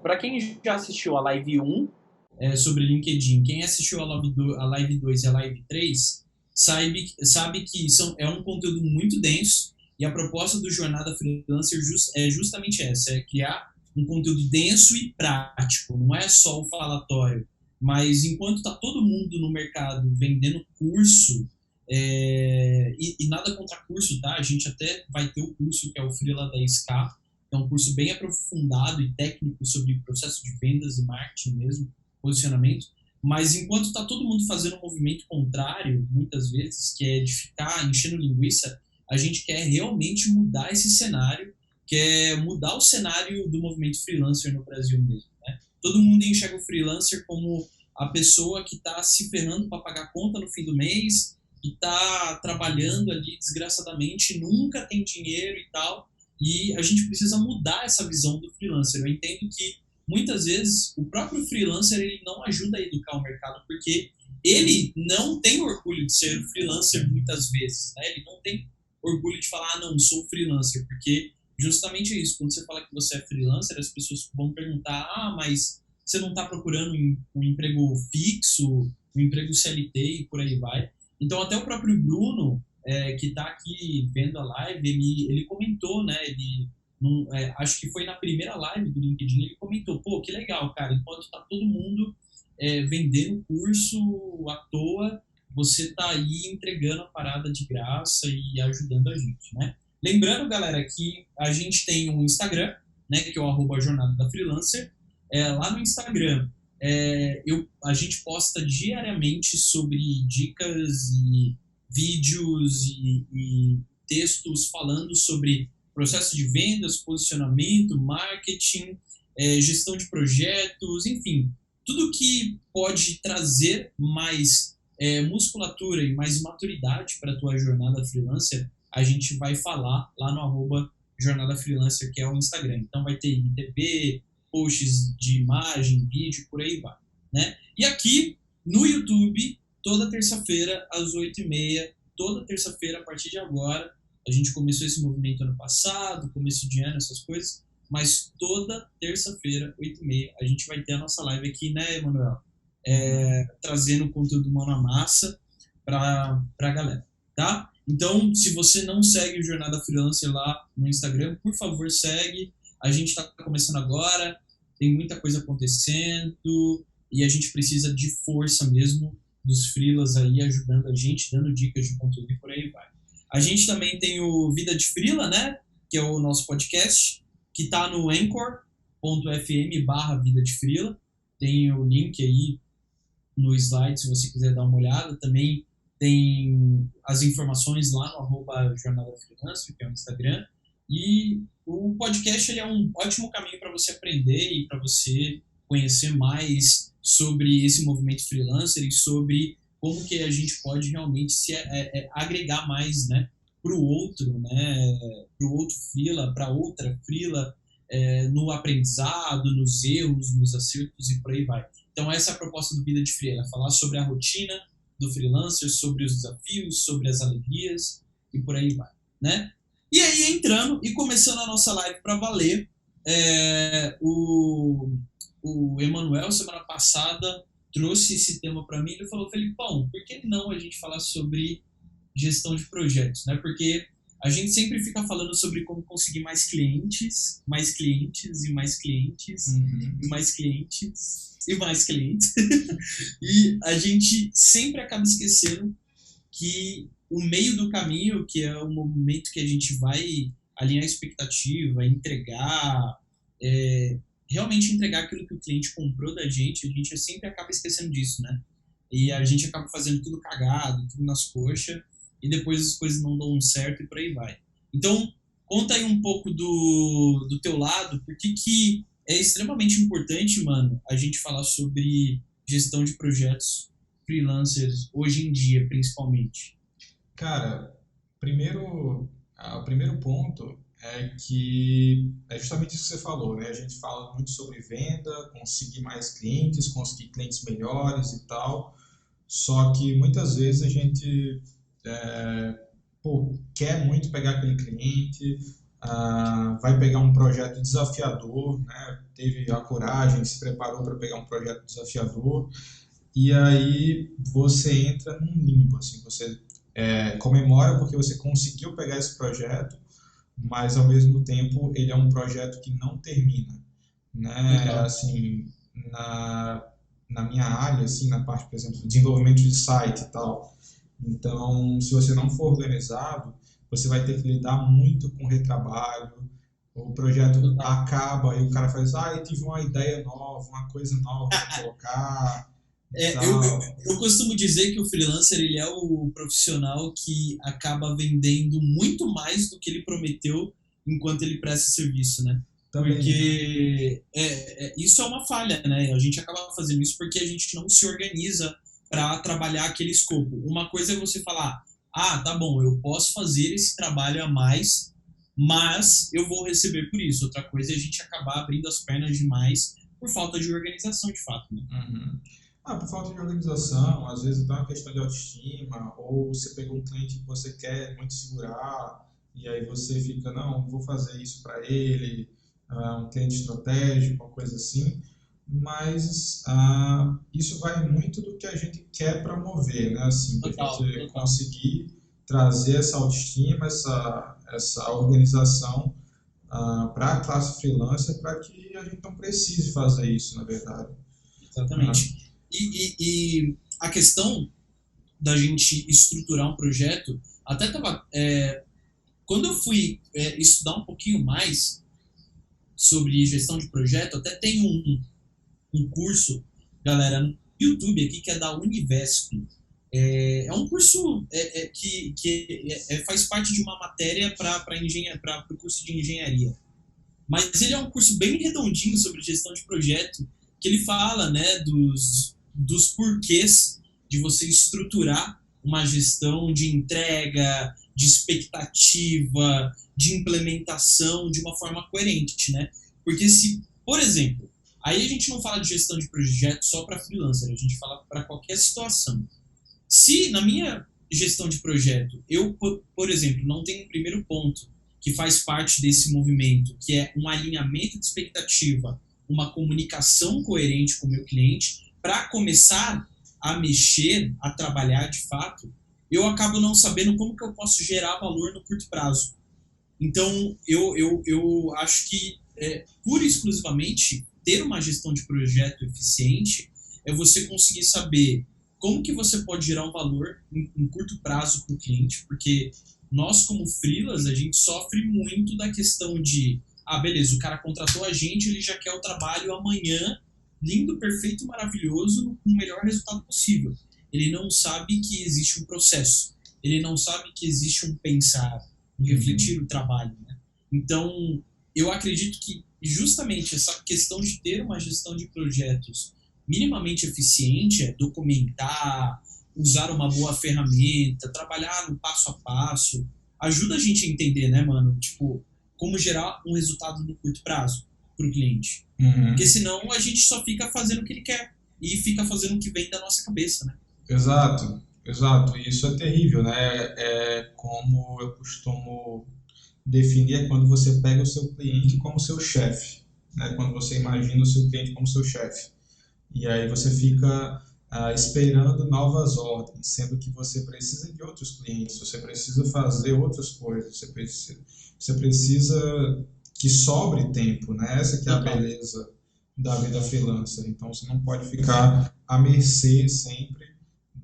Para quem já assistiu a Live 1 sobre LinkedIn, quem assistiu a Live 2 e a Live 3 sabe que é um conteúdo muito denso e a proposta do Jornada Freelancer é justamente essa, é criar um conteúdo denso e prático, não é só o falatório, mas enquanto está todo mundo no mercado vendendo curso, e nada contra curso, tá? A gente até vai ter o curso que é o Freela 10K, é um curso bem aprofundado e técnico sobre processo de vendas e marketing mesmo, posicionamento, mas enquanto está todo mundo fazendo um movimento contrário, muitas vezes, que é de ficar enchendo linguiça, a gente quer realmente mudar esse cenário, quer mudar o cenário do movimento freelancer no Brasil mesmo, né? Todo mundo enxerga o freelancer como a pessoa que está se ferrando para pagar conta no fim do mês, que está trabalhando ali desgraçadamente, nunca tem dinheiro e tal, e a gente precisa mudar essa visão do freelancer. Eu entendo que muitas vezes o próprio freelancer ele não ajuda a educar o mercado, porque ele não tem orgulho de ser freelancer muitas vezes, né? Ele não tem orgulho de falar, não, sou freelancer, porque justamente é isso, quando você fala que você é freelancer, as pessoas vão perguntar, mas você não está procurando um emprego fixo, um emprego CLT e por aí vai. Então até o próprio Bruno, que está aqui vendo a live, ele comentou, né, acho que foi na primeira live do LinkedIn, ele comentou, pô, que legal, cara, enquanto está todo mundo vendendo curso à toa, você está aí entregando a parada de graça e ajudando a gente, né? Lembrando, galera, que a gente tem um Instagram, né, que é o @jornada da freelancer. Lá no Instagram, a gente posta diariamente sobre dicas e vídeos e textos falando sobre processo de vendas, posicionamento, marketing, gestão de projetos, enfim, tudo que pode trazer mais musculatura e mais maturidade para a tua jornada freelancer, a gente vai falar lá no @jornada freelancer, que é o Instagram. Então vai ter IGTV, posts de imagem, vídeo, por aí vai, né? E aqui no YouTube, toda terça-feira às 8h30, toda terça-feira a partir de agora, a gente começou esse movimento ano passado, começo de ano, essas coisas, mas toda terça-feira, 8h30, a gente vai ter a nossa live aqui, né, Emanuel? Trazendo conteúdo mão na massa para a galera, tá? Então, se você não segue o Jornada Freelancer lá no Instagram, por favor, segue. A gente está começando agora, tem muita coisa acontecendo e a gente precisa de força mesmo dos freelas aí ajudando a gente, dando dicas de conteúdo e por aí vai. A gente também tem o Vida de Freela, né? Que é o nosso podcast, que está no anchor.fm/Vida de Freela. Tem o link aí no slide, se você quiser dar uma olhada. Também tem as informações lá no @jornada freelancer, que é o Instagram. E o podcast ele é um ótimo caminho para você aprender e para você conhecer mais sobre esse movimento freelancer e sobre como que a gente pode realmente se agregar mais, né, para o outro, né, para o outro freela, para outra freela, no aprendizado, nos erros, nos acertos e por aí vai. Então essa é a proposta do Vida de Freela, falar sobre a rotina do freelancer, sobre os desafios, sobre as alegrias e por aí vai, né? E aí entrando e começando a nossa live para valer, o Emanuel semana passada trouxe esse tema para mim, ele falou, Felipão, por que não a gente falar sobre gestão de projetos, né? Porque a gente sempre fica falando sobre como conseguir mais clientes e mais clientes, e mais clientes, e mais clientes. E a gente sempre acaba esquecendo que o meio do caminho, que é o momento que a gente vai alinhar a expectativa, entregar, realmente entregar aquilo que o cliente comprou da gente, a gente sempre acaba esquecendo disso, né? E a gente acaba fazendo tudo cagado, tudo nas coxas, e depois as coisas não dão certo e por aí vai. Então, conta aí um pouco do teu lado, por que é extremamente importante, mano, a gente falar sobre gestão de projetos freelancers hoje em dia, principalmente. Cara, o primeiro ponto é que é justamente isso que você falou, né? A gente fala muito sobre venda, conseguir mais clientes, conseguir clientes melhores e tal, só que muitas vezes a gente quer muito pegar aquele cliente, vai pegar um projeto desafiador, né? Teve a coragem, se preparou para pegar um projeto desafiador, e aí você entra num limbo, assim, você comemora porque você conseguiu pegar esse projeto, mas ao mesmo tempo ele é um projeto que não termina, né? Legal. Assim, na, na minha área, assim, na parte, por exemplo, do desenvolvimento de site e tal. Então, se você não for organizado, você vai ter que lidar muito com retrabalho. O projeto Total. acaba e o cara faz, eu tive uma ideia nova, uma coisa nova para colocar e É, tal. eu costumo dizer que o freelancer ele é o profissional que acaba vendendo muito mais do que ele prometeu enquanto ele presta serviço, né? Também, Porque isso é uma falha, né? A gente acaba fazendo isso porque a gente não se organiza para trabalhar aquele escopo. Uma coisa é você falar, tá bom, eu posso fazer esse trabalho a mais, mas eu vou receber por isso. Outra coisa é a gente acabar abrindo as pernas demais por falta de organização, de fato, né? uhum. Por falta de organização, às vezes dá uma questão de autoestima, ou você pega um cliente que você quer muito segurar, e aí você fica, não, vou fazer isso para ele, um cliente estratégico, uma coisa assim. Mas isso vai muito do que a gente quer promover, né? Assim, da Total, gente total. conseguir trazer essa autoestima, essa organização para a classe freelancer, para que a gente não precise fazer isso, na verdade. Ah, Exatamente. E a questão da gente estruturar um projeto, até tava, quando eu fui estudar um pouquinho mais sobre gestão de projeto, até tem um curso, galera, no YouTube aqui, que é da Univesp. É um curso que faz parte de uma matéria para o curso de engenharia. Mas ele é um curso bem redondinho sobre gestão de projeto, que ele fala, né, dos porquês de você estruturar uma gestão de entrega, de expectativa, de implementação de uma forma coerente, né? Porque se, por exemplo, aí a gente não fala de gestão de projeto só para freelancer, a gente fala para qualquer situação. Se na minha gestão de projeto eu, por exemplo, não tenho um primeiro ponto que faz parte desse movimento, que é um alinhamento de expectativa, uma comunicação coerente com o meu cliente, para começar a mexer, a trabalhar de fato, eu acabo não sabendo como que eu posso gerar valor no curto prazo. Então, eu acho que, pura e exclusivamente, ter uma gestão de projeto eficiente é você conseguir saber como que você pode gerar um valor em curto prazo para o cliente, porque nós, como freelas, a gente sofre muito da questão de, beleza, o cara contratou a gente, ele já quer o trabalho amanhã, lindo, perfeito, maravilhoso, com o melhor resultado possível. Ele não sabe que existe um processo, ele não sabe que existe um pensar, refletir uhum. o trabalho, né? Então, eu acredito que justamente essa questão de ter uma gestão de projetos minimamente eficiente, documentar, usar uma boa ferramenta, trabalhar no passo a passo, ajuda a gente a entender, né, mano? Tipo, como gerar um resultado no curto prazo para o cliente. Porque Uhum. senão a gente só fica fazendo o que ele quer e fica fazendo o que vem da nossa cabeça, né? Exato, exato. E isso é terrível, né? É como eu costumo definir é quando você pega o seu cliente como seu chefe, né? Quando você imagina o seu cliente como seu chefe. E aí você fica esperando novas ordens, sendo que você precisa de outros clientes, você precisa fazer outras coisas, você precisa que sobre tempo, né? Essa que é a Total, beleza da vida freelancer. Então você não pode ficar à mercê sempre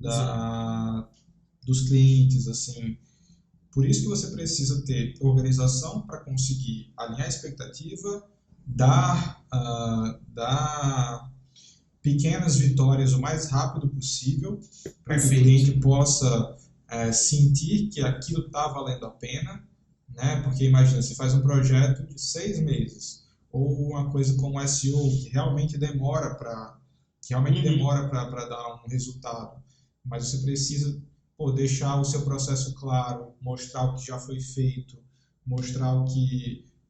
exato. da, dos clientes, assim. Por isso que você precisa ter organização para conseguir alinhar a expectativa, dar pequenas vitórias o mais rápido possível, para que o Perfeito. cliente possa sentir que aquilo está valendo a pena, né? Porque imagina, você faz um projeto de 6 meses, ou uma coisa como SEO, que realmente Uhum. demora para dar um resultado, mas você precisa deixar o seu processo claro, mostrar o que já foi feito, mostrar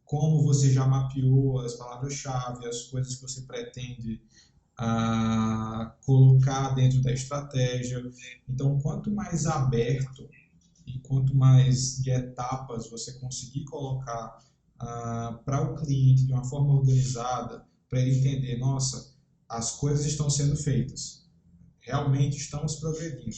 como você já mapeou as palavras-chave, as coisas que você pretende colocar dentro da estratégia. Então, quanto mais aberto e quanto mais de etapas você conseguir colocar para o cliente de uma forma organizada, para ele entender, nossa, as coisas estão sendo feitas, realmente estamos progredindo.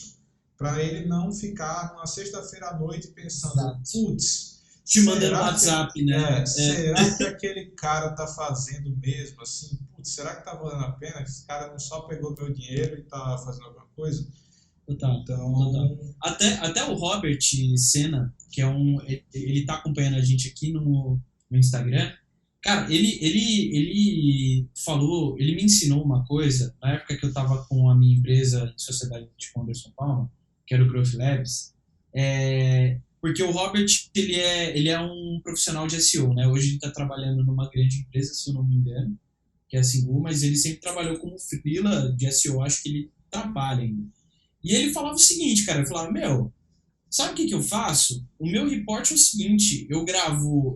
Para ele não ficar na sexta-feira à noite pensando, Exato. putz, Te mandando será WhatsApp, né? será que aquele cara está fazendo mesmo assim? Putz, será que está valendo a pena? Esse cara não só pegou meu dinheiro e está fazendo alguma coisa? Total, total. Então, Até o Robert Senna, que é ele tá acompanhando a gente aqui no Instagram. Cara, ele falou, ele me ensinou uma coisa, na época que eu tava com a minha empresa em sociedade com o Anderson Palma, que era o Growth Labs, porque o Robert, ele é um profissional de SEO, né? Hoje ele tá trabalhando numa grande empresa, se eu não me engano, que é a Singu, mas ele sempre trabalhou como freela de SEO, acho que ele trabalha ainda. E ele falava o seguinte, cara, ele falava, meu, sabe o que eu faço? O meu report é o seguinte, eu gravo,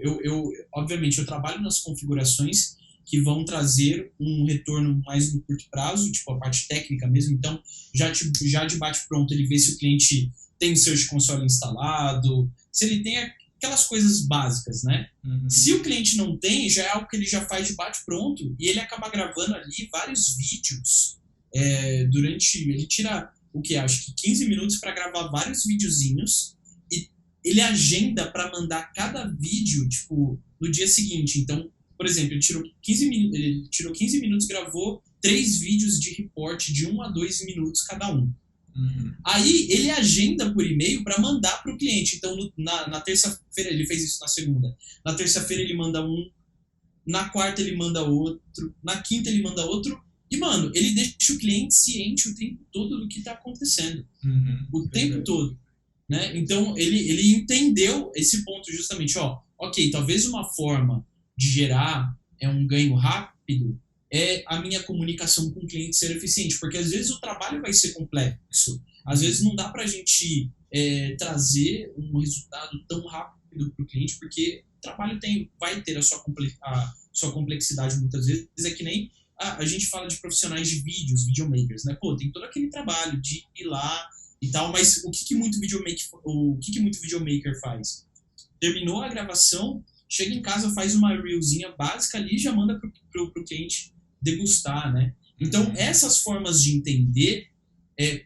obviamente, eu trabalho nas configurações que vão trazer um retorno mais no curto prazo, tipo a parte técnica mesmo, então já de bate-pronto ele vê se o cliente tem o Search Console instalado, se ele tem aquelas coisas básicas, né? Se o cliente não tem, já é algo que ele já faz de bate-pronto e ele acaba gravando ali vários vídeos ele tira o que? Acho que 15 minutos para gravar vários videozinhos e ele agenda para mandar cada vídeo, tipo, no dia seguinte. Então, por exemplo, ele tirou 15 minutos, gravou 3 vídeos de report de 1 a 2 minutos cada um. Aí ele agenda por e-mail para mandar para o cliente. Então, na terça-feira, ele fez isso na segunda. Na terça-feira ele manda um, na quarta ele manda outro, na quinta ele manda outro. E, mano, ele deixa o cliente ciente o tempo todo do que está acontecendo. O tempo todo. Né? Então, ele entendeu esse ponto justamente. Ok, talvez uma forma de gerar um ganho rápido é a minha comunicação com o cliente ser eficiente. Porque, às vezes, o trabalho vai ser complexo. Às vezes, não dá para a gente trazer um resultado tão rápido para o cliente, porque o trabalho vai ter a sua complexidade muitas vezes. É que nem a gente fala de profissionais de vídeos, videomakers, né? Pô, tem todo aquele trabalho de ir lá e tal, mas o que muito videomaker faz? Terminou a gravação, chega em casa, faz uma reelzinha básica ali e já manda pro cliente degustar, né? Então, essas formas de entender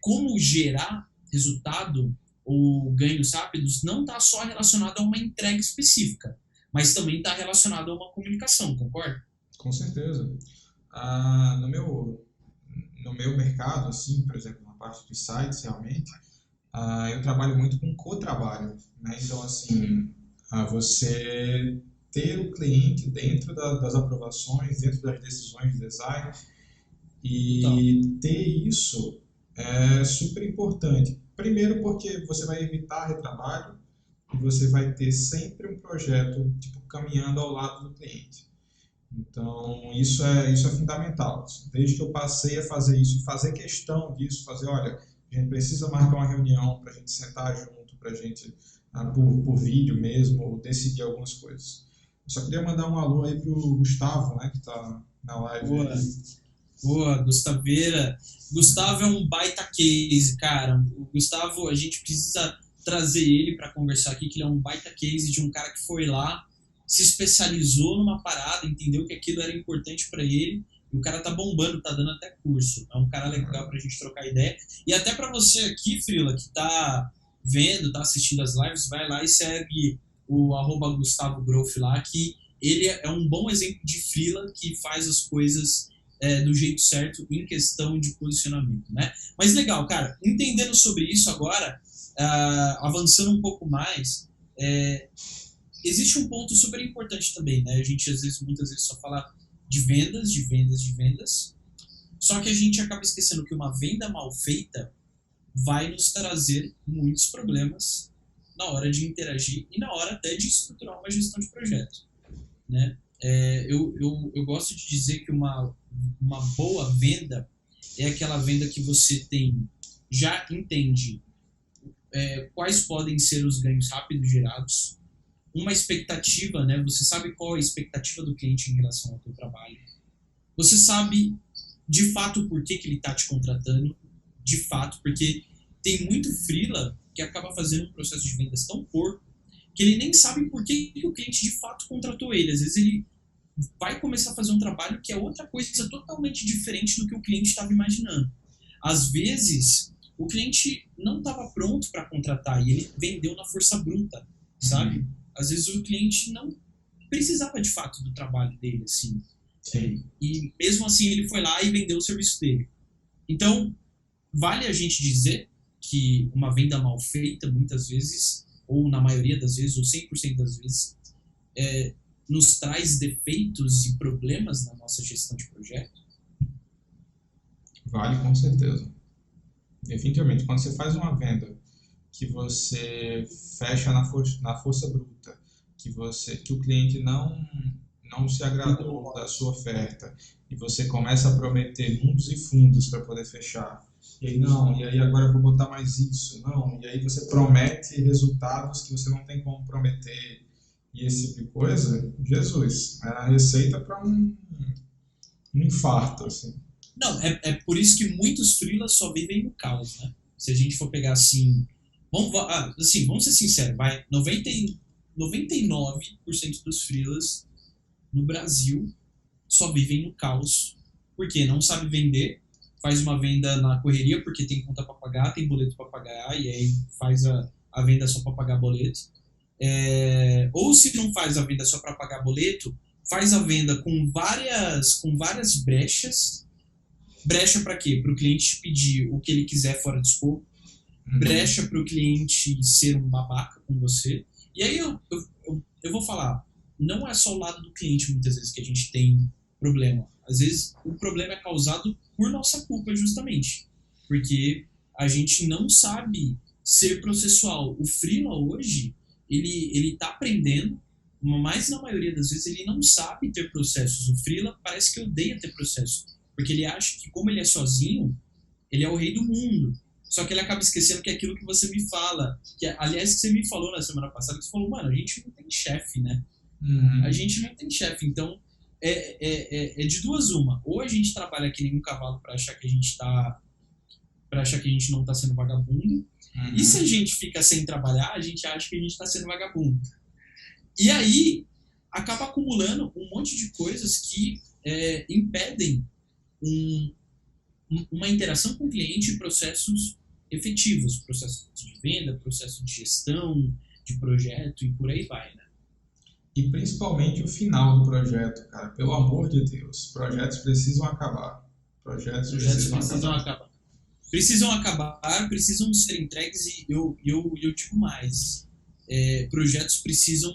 como gerar resultado ou ganhos rápidos não está só relacionado a uma entrega específica, mas também está relacionado a uma comunicação, concorda? Com certeza. No meu mercado, assim, por exemplo, na parte dos sites, realmente, eu trabalho muito com co-trabalho, né? Então, assim, você ter o cliente dentro das aprovações, dentro das decisões de design e ter isso é super importante. Primeiro porque você vai evitar retrabalho e você vai ter sempre um projeto tipo, caminhando ao lado do cliente. Então, isso é fundamental. Desde que eu passei a fazer isso e fazer questão disso, olha, a gente precisa marcar uma reunião para a gente sentar junto, para a gente, por vídeo mesmo, decidir algumas coisas. Eu só queria mandar um alô aí pro Gustavo, né, que está na live. Boa, Gustaveira. Gustavo é um baita case, cara. O Gustavo, a gente precisa trazer ele para conversar aqui, que ele é um baita case de um cara que foi lá, se especializou numa parada, entendeu que aquilo era importante para ele, e o cara tá bombando, tá dando até curso. É um cara legal pra gente trocar ideia. E até para você aqui, Frila, que tá vendo, tá assistindo as lives, vai lá e segue o @Gustavo Growth lá, que ele é um bom exemplo de Frila que faz as coisas do jeito certo em questão de posicionamento, né? Mas legal, cara, entendendo sobre isso agora, avançando um pouco mais, existe um ponto super importante também, né? A gente muitas vezes só fala de vendas, só que a gente acaba esquecendo que uma venda mal feita vai nos trazer muitos problemas na hora de interagir e na hora até de estruturar uma gestão de projeto, né? Eu gosto de dizer que uma boa venda é aquela venda que você já entende quais podem ser os ganhos rápidos gerados, uma expectativa, né? Você sabe qual é a expectativa do cliente em relação ao teu trabalho. Você sabe, de fato, por que ele está te contratando, de fato, porque tem muito freela que acaba fazendo um processo de vendas tão porco que ele nem sabe por que o cliente de fato contratou ele. Às vezes ele vai começar a fazer um trabalho que é outra coisa totalmente diferente do que o cliente estava imaginando. Às vezes, o cliente não estava pronto para contratar e ele vendeu na força bruta, sabe? Às vezes o cliente não precisava de fato do trabalho dele, assim. E mesmo assim ele foi lá e vendeu o serviço dele. Então, vale a gente dizer que uma venda mal feita, muitas vezes, ou na maioria das vezes, ou 100% das vezes, nos traz defeitos e problemas na nossa gestão de projeto? Vale, com certeza. Definitivamente. Quando você faz uma venda que você fecha na força bruta, que o cliente não se agradou da sua oferta e você começa a prometer mundos e fundos para poder fechar. E aí agora eu vou botar mais isso, e aí você promete resultados que você não tem como prometer e esse tipo de coisa, Jesus, é a receita para um infarto, assim. Não, é por isso que muitos freelas só vivem no caos, né? Se a gente for pegar assim, vamos ser sinceros, 99% dos freelas no Brasil só vivem no caos, porque não sabe vender, faz uma venda na correria porque tem conta para pagar, tem boleto para pagar, e aí faz a venda só para pagar boleto. Ou se não faz a venda só para pagar boleto, faz a venda com várias brechas. Brecha para quê? Para o cliente pedir o que ele quiser fora de escopo, brecha para o cliente ser um babaca com você. E aí eu vou falar, não é só o lado do cliente muitas vezes que a gente tem problema. Às vezes o problema é causado por nossa culpa, justamente. Porque a gente não sabe ser processual. O freela hoje, ele tá aprendendo, mas na maioria das vezes ele não sabe ter processos. O freela parece que odeia ter processo, porque ele acha que como ele é sozinho, ele é o rei do mundo. Só que ele acaba esquecendo que é aquilo que você me fala, aliás, que você me falou na semana passada, que você falou, mano, a gente não tem chefe, né? A gente não tem chefe, então é de duas uma. Ou a gente trabalha que nem um cavalo para achar que a gente não tá sendo vagabundo, e se a gente fica sem trabalhar, a gente acha que a gente tá sendo vagabundo. E aí acaba acumulando um monte de coisas que impedem uma interação com o cliente e processos efetivos, processo de venda, processo de gestão, de projeto e por aí vai, né? E principalmente o final do projeto, cara. Pelo amor de Deus, projetos precisam acabar. Projetos precisam acabar. Precisam acabar, precisam ser entregues e eu digo mais. Projetos precisam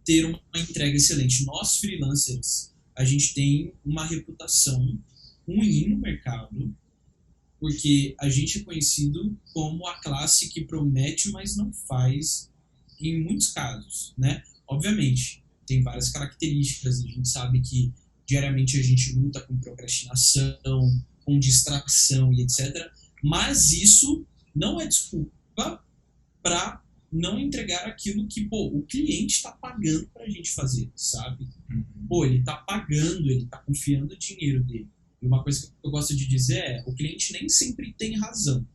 ter uma entrega excelente. Nós, freelancers, a gente tem uma reputação ruim no mercado, porque a gente é conhecido como a classe que promete, mas não faz em muitos casos, né? Obviamente, tem várias características, a gente sabe que diariamente a gente luta com procrastinação, com distração e etc. Mas isso não é desculpa para não entregar aquilo que, o cliente está pagando para a gente fazer, sabe? Ele está pagando, ele está confiando o dinheiro dele. E uma coisa que eu gosto de dizer é, o cliente nem sempre tem razão,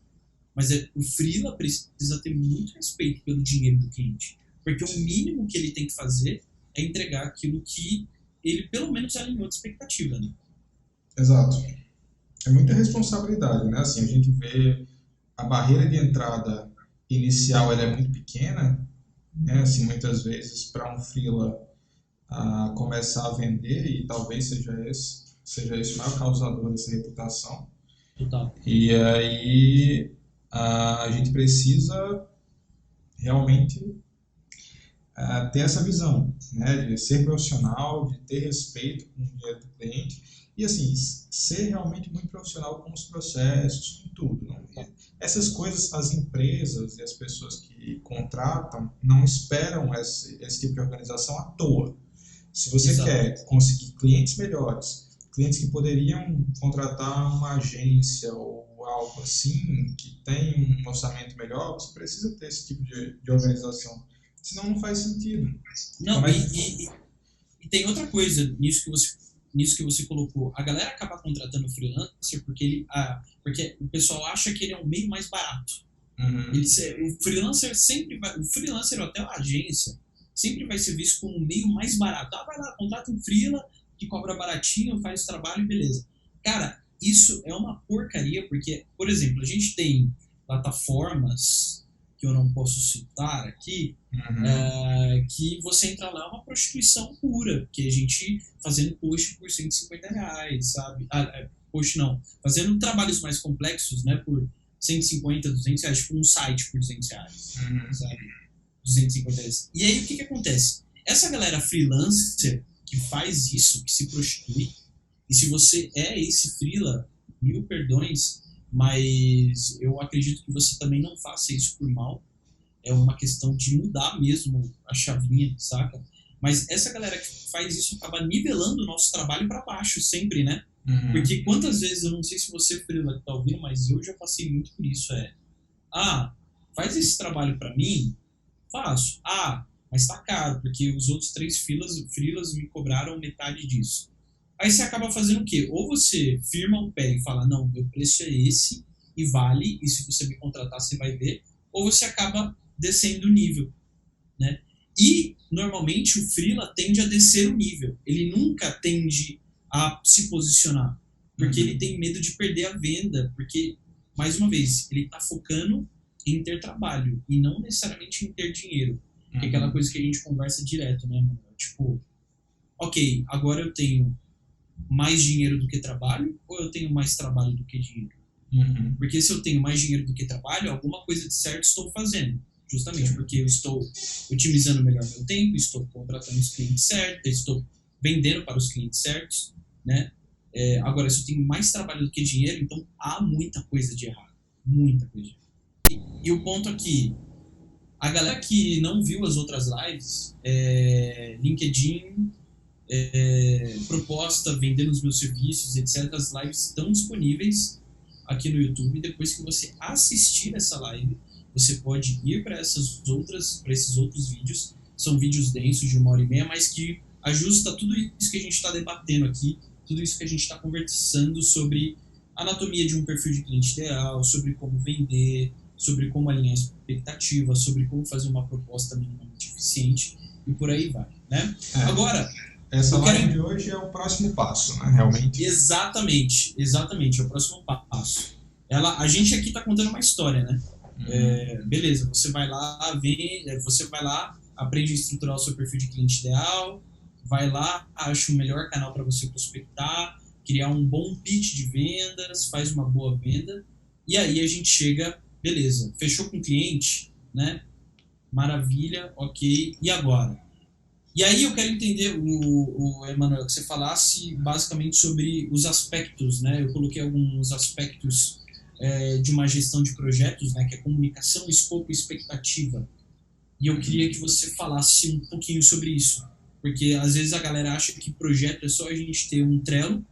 mas o freela precisa ter muito respeito pelo dinheiro do cliente, porque o mínimo que ele tem que fazer é entregar aquilo que ele pelo menos alinhou de expectativa, né? Exato. É muita responsabilidade, né? Assim, a gente vê a barreira de entrada inicial, ela é muito pequena, né? Assim, muitas vezes para um freela começar a vender, e talvez seja esse o maior causador dessa reputação. Total. E aí a gente precisa realmente ter essa visão, né, de ser profissional, de ter respeito com o dinheiro do cliente e assim ser realmente muito profissional com os processos, com tudo. Né? Essas coisas, as empresas e as pessoas que contratam não esperam esse tipo de organização à toa. Se você Exato. quer conseguir clientes melhores, clientes que poderiam contratar uma agência ou algo assim, que tem um orçamento melhor, você precisa ter esse tipo de organização. Senão não faz sentido. Não, e tem outra coisa nisso que você colocou. A galera acaba contratando freelancer porque o pessoal acha que ele é um meio mais barato. Uhum. O freelancer ou até a agência sempre vai ser visto como um meio mais barato. Ah, vai lá, contrata um freela que cobra baratinho, faz o trabalho e beleza. Cara, isso é uma porcaria, porque, por exemplo, a gente tem plataformas que eu não posso citar aqui, Uhum. que você entra lá é uma prostituição pura, que a gente fazendo post por R$ 150, sabe? Post não, fazendo trabalhos mais complexos, né, por 150, R$ 200, tipo um site por R$ 200, Uhum. sabe? 250 reais. E aí o que acontece? Essa galera freelancer que faz isso, que se prostitui, e se você é esse freela, mil perdões, mas eu acredito que você também não faça isso por mal. É uma questão de mudar mesmo a chavinha, saca? Mas essa galera que faz isso acaba nivelando o nosso trabalho para baixo sempre, né? Uhum. Porque quantas vezes, eu não sei se você, freela, que tá ouvindo, mas eu já passei muito por isso, ah, faz esse trabalho para mim, faço. Ah, mas tá caro, porque os outros três freelas me cobraram metade disso. Aí você acaba fazendo o quê? Ou você firma o pé e fala, não, meu preço é esse e vale, e se você me contratar você vai ver, ou você acaba descendo o nível, né? E, normalmente, o freela tende a descer o nível. Ele nunca tende a se posicionar, porque ele Uhum. tem medo de perder a venda, porque, mais uma vez, ele está focando em ter trabalho e não necessariamente em ter dinheiro. Que é aquela Uhum. coisa que a gente conversa direto, né, mano? Tipo, ok, agora eu tenho mais dinheiro do que trabalho ou eu tenho mais trabalho do que dinheiro? Uhum. Porque se eu tenho mais dinheiro do que trabalho, alguma coisa de certo estou fazendo. Justamente Sim. porque eu estou otimizando melhor meu tempo, estou contratando os clientes certos, estou vendendo para os clientes certos, né? Agora, se eu tenho mais trabalho do que dinheiro, então há muita coisa de errado. Muita coisa de errado. E o ponto aqui, a galera que não viu as outras lives, LinkedIn, proposta, vendendo os meus serviços, etc. As lives estão disponíveis aqui no YouTube. Depois que você assistir essa live, você pode ir para esses outros vídeos. São vídeos densos de 1h30, mas que ajusta tudo isso que a gente está debatendo aqui, tudo isso que a gente está conversando sobre anatomia de um perfil de cliente ideal, sobre como vender, sobre como alinhar expectativa, sobre como fazer uma proposta minimamente eficiente e por aí vai, né? É, Agora, essa eu live quero de hoje é o próximo passo, né? Realmente. exatamente, é o próximo passo. A gente aqui está contando uma história, né? Uhum. Beleza, você vai lá, aprende a estruturar o seu perfil de cliente ideal, vai lá, acha o melhor canal para você prospectar, criar um bom pitch de vendas, faz uma boa venda, e aí a gente chega, beleza, fechou com o cliente, né? Maravilha, ok, e agora? E aí eu quero entender, Emanuel, que você falasse basicamente sobre os aspectos, né? Eu coloquei alguns aspectos de uma gestão de projetos, né? Que é comunicação, escopo e expectativa. E eu queria que você falasse um pouquinho sobre isso. Porque às vezes a galera acha que projeto é só a gente ter um Trello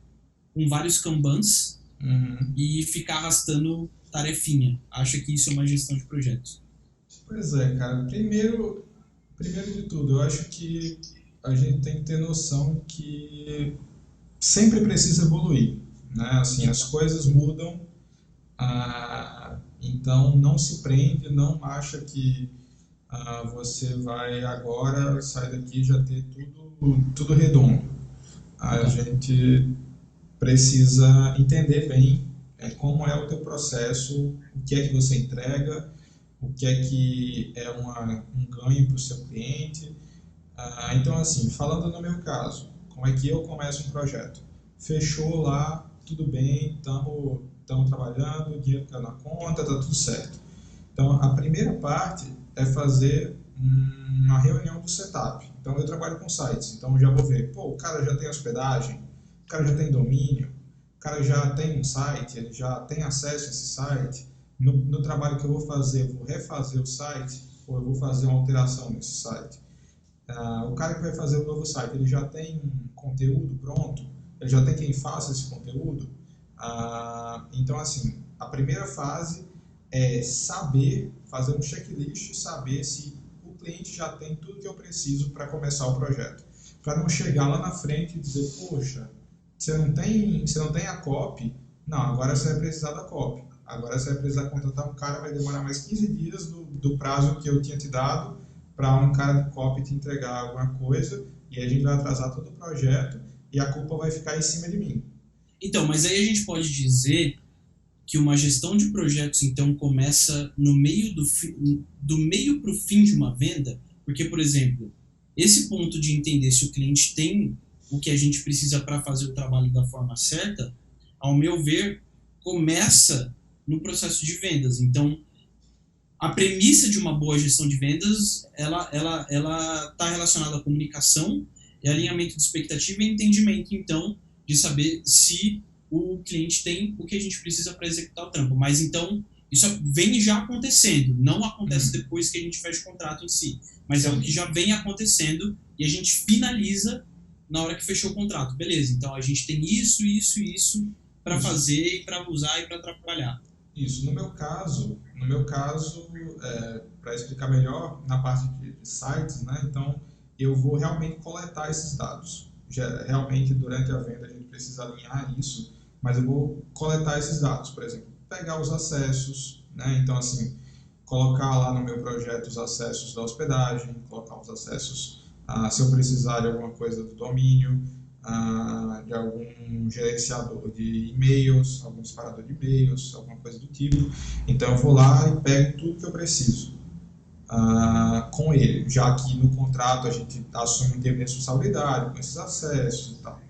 com vários Kanbans Uhum. e ficar arrastando tarefinha. Acha que isso é uma gestão de projetos. Pois é, cara. Primeiro de tudo, eu acho que a gente tem que ter noção que sempre precisa evoluir, né? Assim, as coisas mudam, então não se prende, não acha que você vai agora sair daqui e já ter tudo redondo. A Tá. gente precisa entender bem como é o teu processo, o que é que você entrega, o que é um ganho para o seu cliente. Então, assim, falando no meu caso, como é que eu começo um projeto? Fechou lá, tudo bem, estamos trabalhando, o dinheiro caiu na conta, está tudo certo. Então, a primeira parte é fazer uma reunião do setup. Então, eu trabalho com sites, então eu já vou ver, pô, o cara já tem hospedagem, o cara já tem domínio, o cara já tem um site, ele já tem acesso a esse site. No trabalho que eu vou fazer, eu vou refazer o site ou eu vou fazer uma alteração nesse site. O cara que vai fazer o novo site, ele já tem um conteúdo pronto, ele já tem quem faça esse conteúdo. Então, assim, a primeira fase é saber, fazer um checklist, saber se o cliente já tem tudo que eu preciso para começar o projeto. Para não chegar lá na frente e dizer, poxa, você não tem a copy? Não, agora você vai precisar da copy. agora você vai precisar contratar um cara, vai demorar mais 15 dias do prazo que eu tinha te dado para um cara de copy te entregar alguma coisa, e aí a gente vai atrasar todo o projeto e a culpa vai ficar em cima de mim. Então, mas aí a gente pode dizer que uma gestão de projetos, então, começa no meio do meio para o fim de uma venda, porque, por exemplo, esse ponto de entender se o cliente tem o que a gente precisa para fazer o trabalho da forma certa, ao meu ver, começa no processo de vendas. Então, a premissa de uma boa gestão de vendas, ela está relacionada à comunicação, e alinhamento de expectativa e entendimento, então, de saber se o cliente tem o que a gente precisa para executar o trampo. Mas, então, isso vem já acontecendo, não acontece depois que a gente fecha o contrato em si, mas é o que já vem acontecendo e a gente finaliza na hora que fechou o contrato. Beleza, então a gente tem isso, isso e isso para fazer e para usar e para trabalhar. Isso. No meu caso, para explicar melhor, na parte de sites, né? Então, eu vou realmente coletar esses dados. Realmente, durante a venda, a gente precisa alinhar isso, mas eu vou coletar esses dados. Por exemplo, pegar os acessos, né? Então, assim, colocar lá no meu projeto os acessos da hospedagem, colocar os acessos, se eu precisar de alguma coisa do domínio, de algum gerenciador de e-mails, algum disparador de e-mails, alguma coisa do tipo. Então eu vou lá e pego tudo que eu preciso com ele, já que no contrato a gente assume um termo de responsabilidade com esses acessos e tal.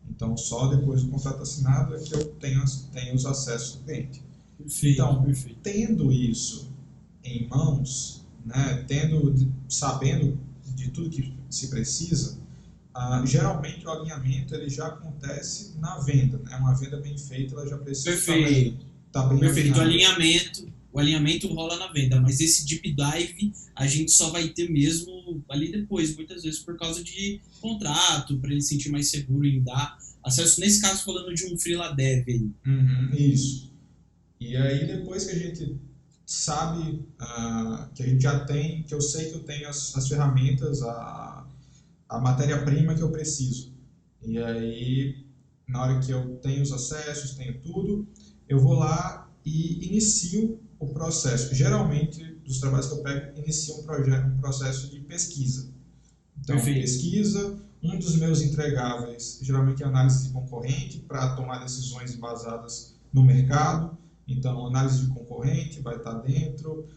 Então só depois do contrato assinado é que eu tenho os acessos do cliente. Perfeito, então, perfeito. Tendo isso em mãos, né, sabendo de tudo que se precisa, geralmente o alinhamento ele já acontece na venda, né? Uma venda bem feita, ela já precisa estar bem perfeito. O alinhamento rola na venda, mas esse deep dive a gente só vai ter mesmo ali depois, muitas vezes por causa de contrato, para ele se sentir mais seguro em dar acesso, nesse caso falando de um freela dev aí. Isso. E aí depois que a gente sabe que a gente já tem, que eu sei que eu tenho as ferramentas, a matéria-prima que eu preciso. E aí, na hora que eu tenho os acessos, tenho tudo, eu vou lá e inicio o processo. Geralmente, dos trabalhos que eu pego, inicio um processo de pesquisa. Então, pesquisa, um dos meus entregáveis, geralmente é análise de concorrente, para tomar decisões baseadas no mercado. Então, análise de concorrente vai estar dentro,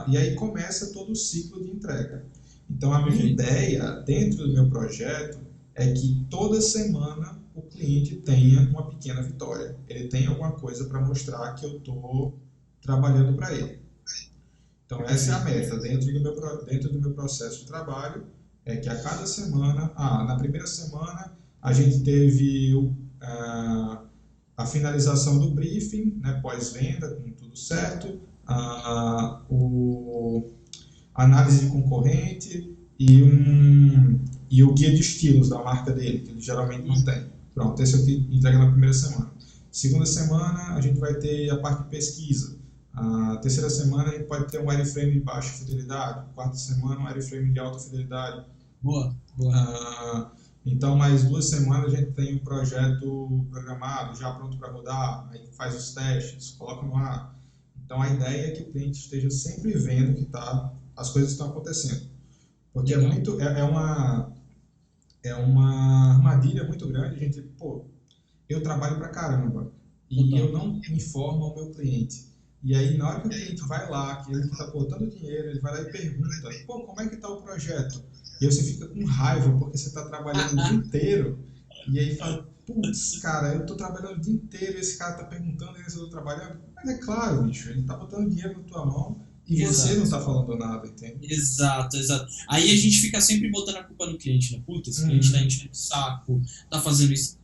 e aí começa todo o ciclo de entrega. Então, a minha ideia dentro do meu projeto é que toda semana o cliente tenha uma pequena vitória. Ele tem alguma coisa para mostrar que eu estou trabalhando para ele. Então, essa é a meta dentro do meu processo de trabalho, é que a cada semana, na primeira semana, a gente teve a finalização do briefing, né, pós-venda, com tudo certo, análise de concorrente e o guia de estilos da marca dele, que ele geralmente não tem. Pronto, esse é o que entrega na primeira semana. Segunda semana, a gente vai ter a parte de pesquisa. A terceira semana, a gente pode ter um wireframe de baixa fidelidade. Quarta semana, um wireframe de alta fidelidade. Boa. Então, mais 2 semanas, a gente tem um projeto programado, já pronto para rodar, aí faz os testes, coloca no ar. Então, a ideia é que o cliente esteja sempre vendo que as coisas estão acontecendo. Porque é uma armadilha muito grande. A gente, eu trabalho pra caramba e eu não informo ao meu cliente. E aí, na hora que o cliente vai lá, que ele está botando dinheiro, ele vai lá e pergunta, como é que está o projeto? E aí você fica com raiva porque você está trabalhando o dia inteiro e aí fala, putz, cara, eu estou trabalhando o dia inteiro e esse cara está perguntando se eu estou trabalhando. Mas é claro, bicho, ele está botando dinheiro na tua mão e você não está falando nada, entende? Exato. Aí a gente fica sempre botando a culpa no cliente, né? Puta, esse cliente tá enchendo o saco, tá fazendo isso.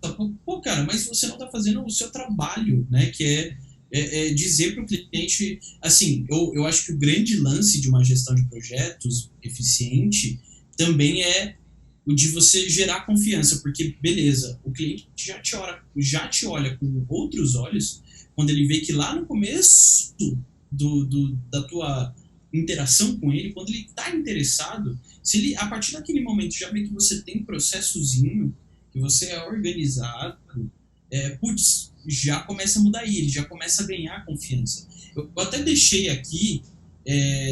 Cara, mas você não tá fazendo o seu trabalho, né? Que é dizer para o cliente, assim, eu acho que o grande lance de uma gestão de projetos eficiente também é o de você gerar confiança, porque, beleza, o cliente já te olha com outros olhos quando ele vê que lá no começo da tua interação com ele, quando ele está interessado, se ele, a partir daquele momento, já vê que você tem processozinho, que você é organizado, putz, já começa a mudar aí, ele já começa a ganhar confiança. Eu até deixei aqui,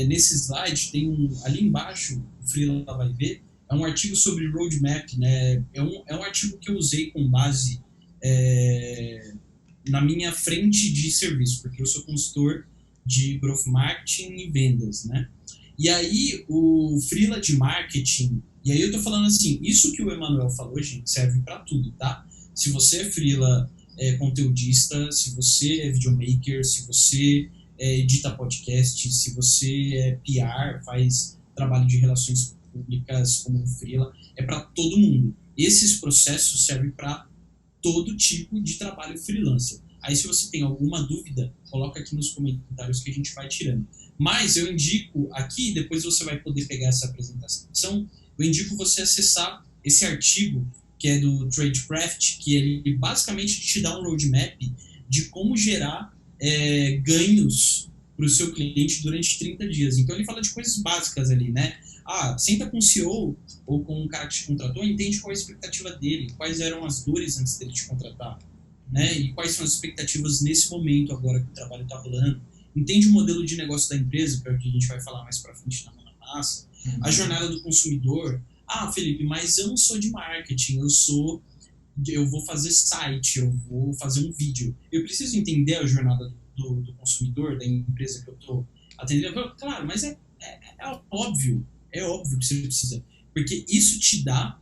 nesse slide, tem ali embaixo, o Freela vai ver, é um artigo sobre roadmap, né? É um artigo que eu usei com base na minha frente de serviço, porque eu sou consultor de growth marketing e vendas, né? E aí, o freela de marketing, e aí eu tô falando assim, isso que o Emanuel falou, gente, serve para tudo, tá? Se você é freela conteudista, se você é videomaker, se você edita podcast, se você é PR, faz trabalho de relações públicas como freela, é para todo mundo. Esses processos servem para todo tipo de trabalho freelancer. Aí, se você tem alguma dúvida, coloca aqui nos comentários que a gente vai tirando. Mas eu indico aqui, depois você vai poder pegar essa apresentação, eu indico você acessar esse artigo, que é do Tradecraft, que ele basicamente te dá um roadmap de como gerar ganhos para o seu cliente durante 30 dias. Então, ele fala de coisas básicas ali, né? Senta com o CEO ou com o cara que te contratou, entende qual é a expectativa dele, quais eram as dores antes dele te contratar, né? E quais são as expectativas nesse momento agora que o trabalho está rolando. Entende o modelo de negócio da empresa, que é o que a gente vai falar mais para frente na mão na massa. A jornada do consumidor. Felipe, mas eu não sou de marketing, eu vou fazer site, eu vou fazer um vídeo. Eu preciso entender a jornada do consumidor, da empresa que eu estou atendendo. Claro, mas é óbvio que você precisa, porque isso te dá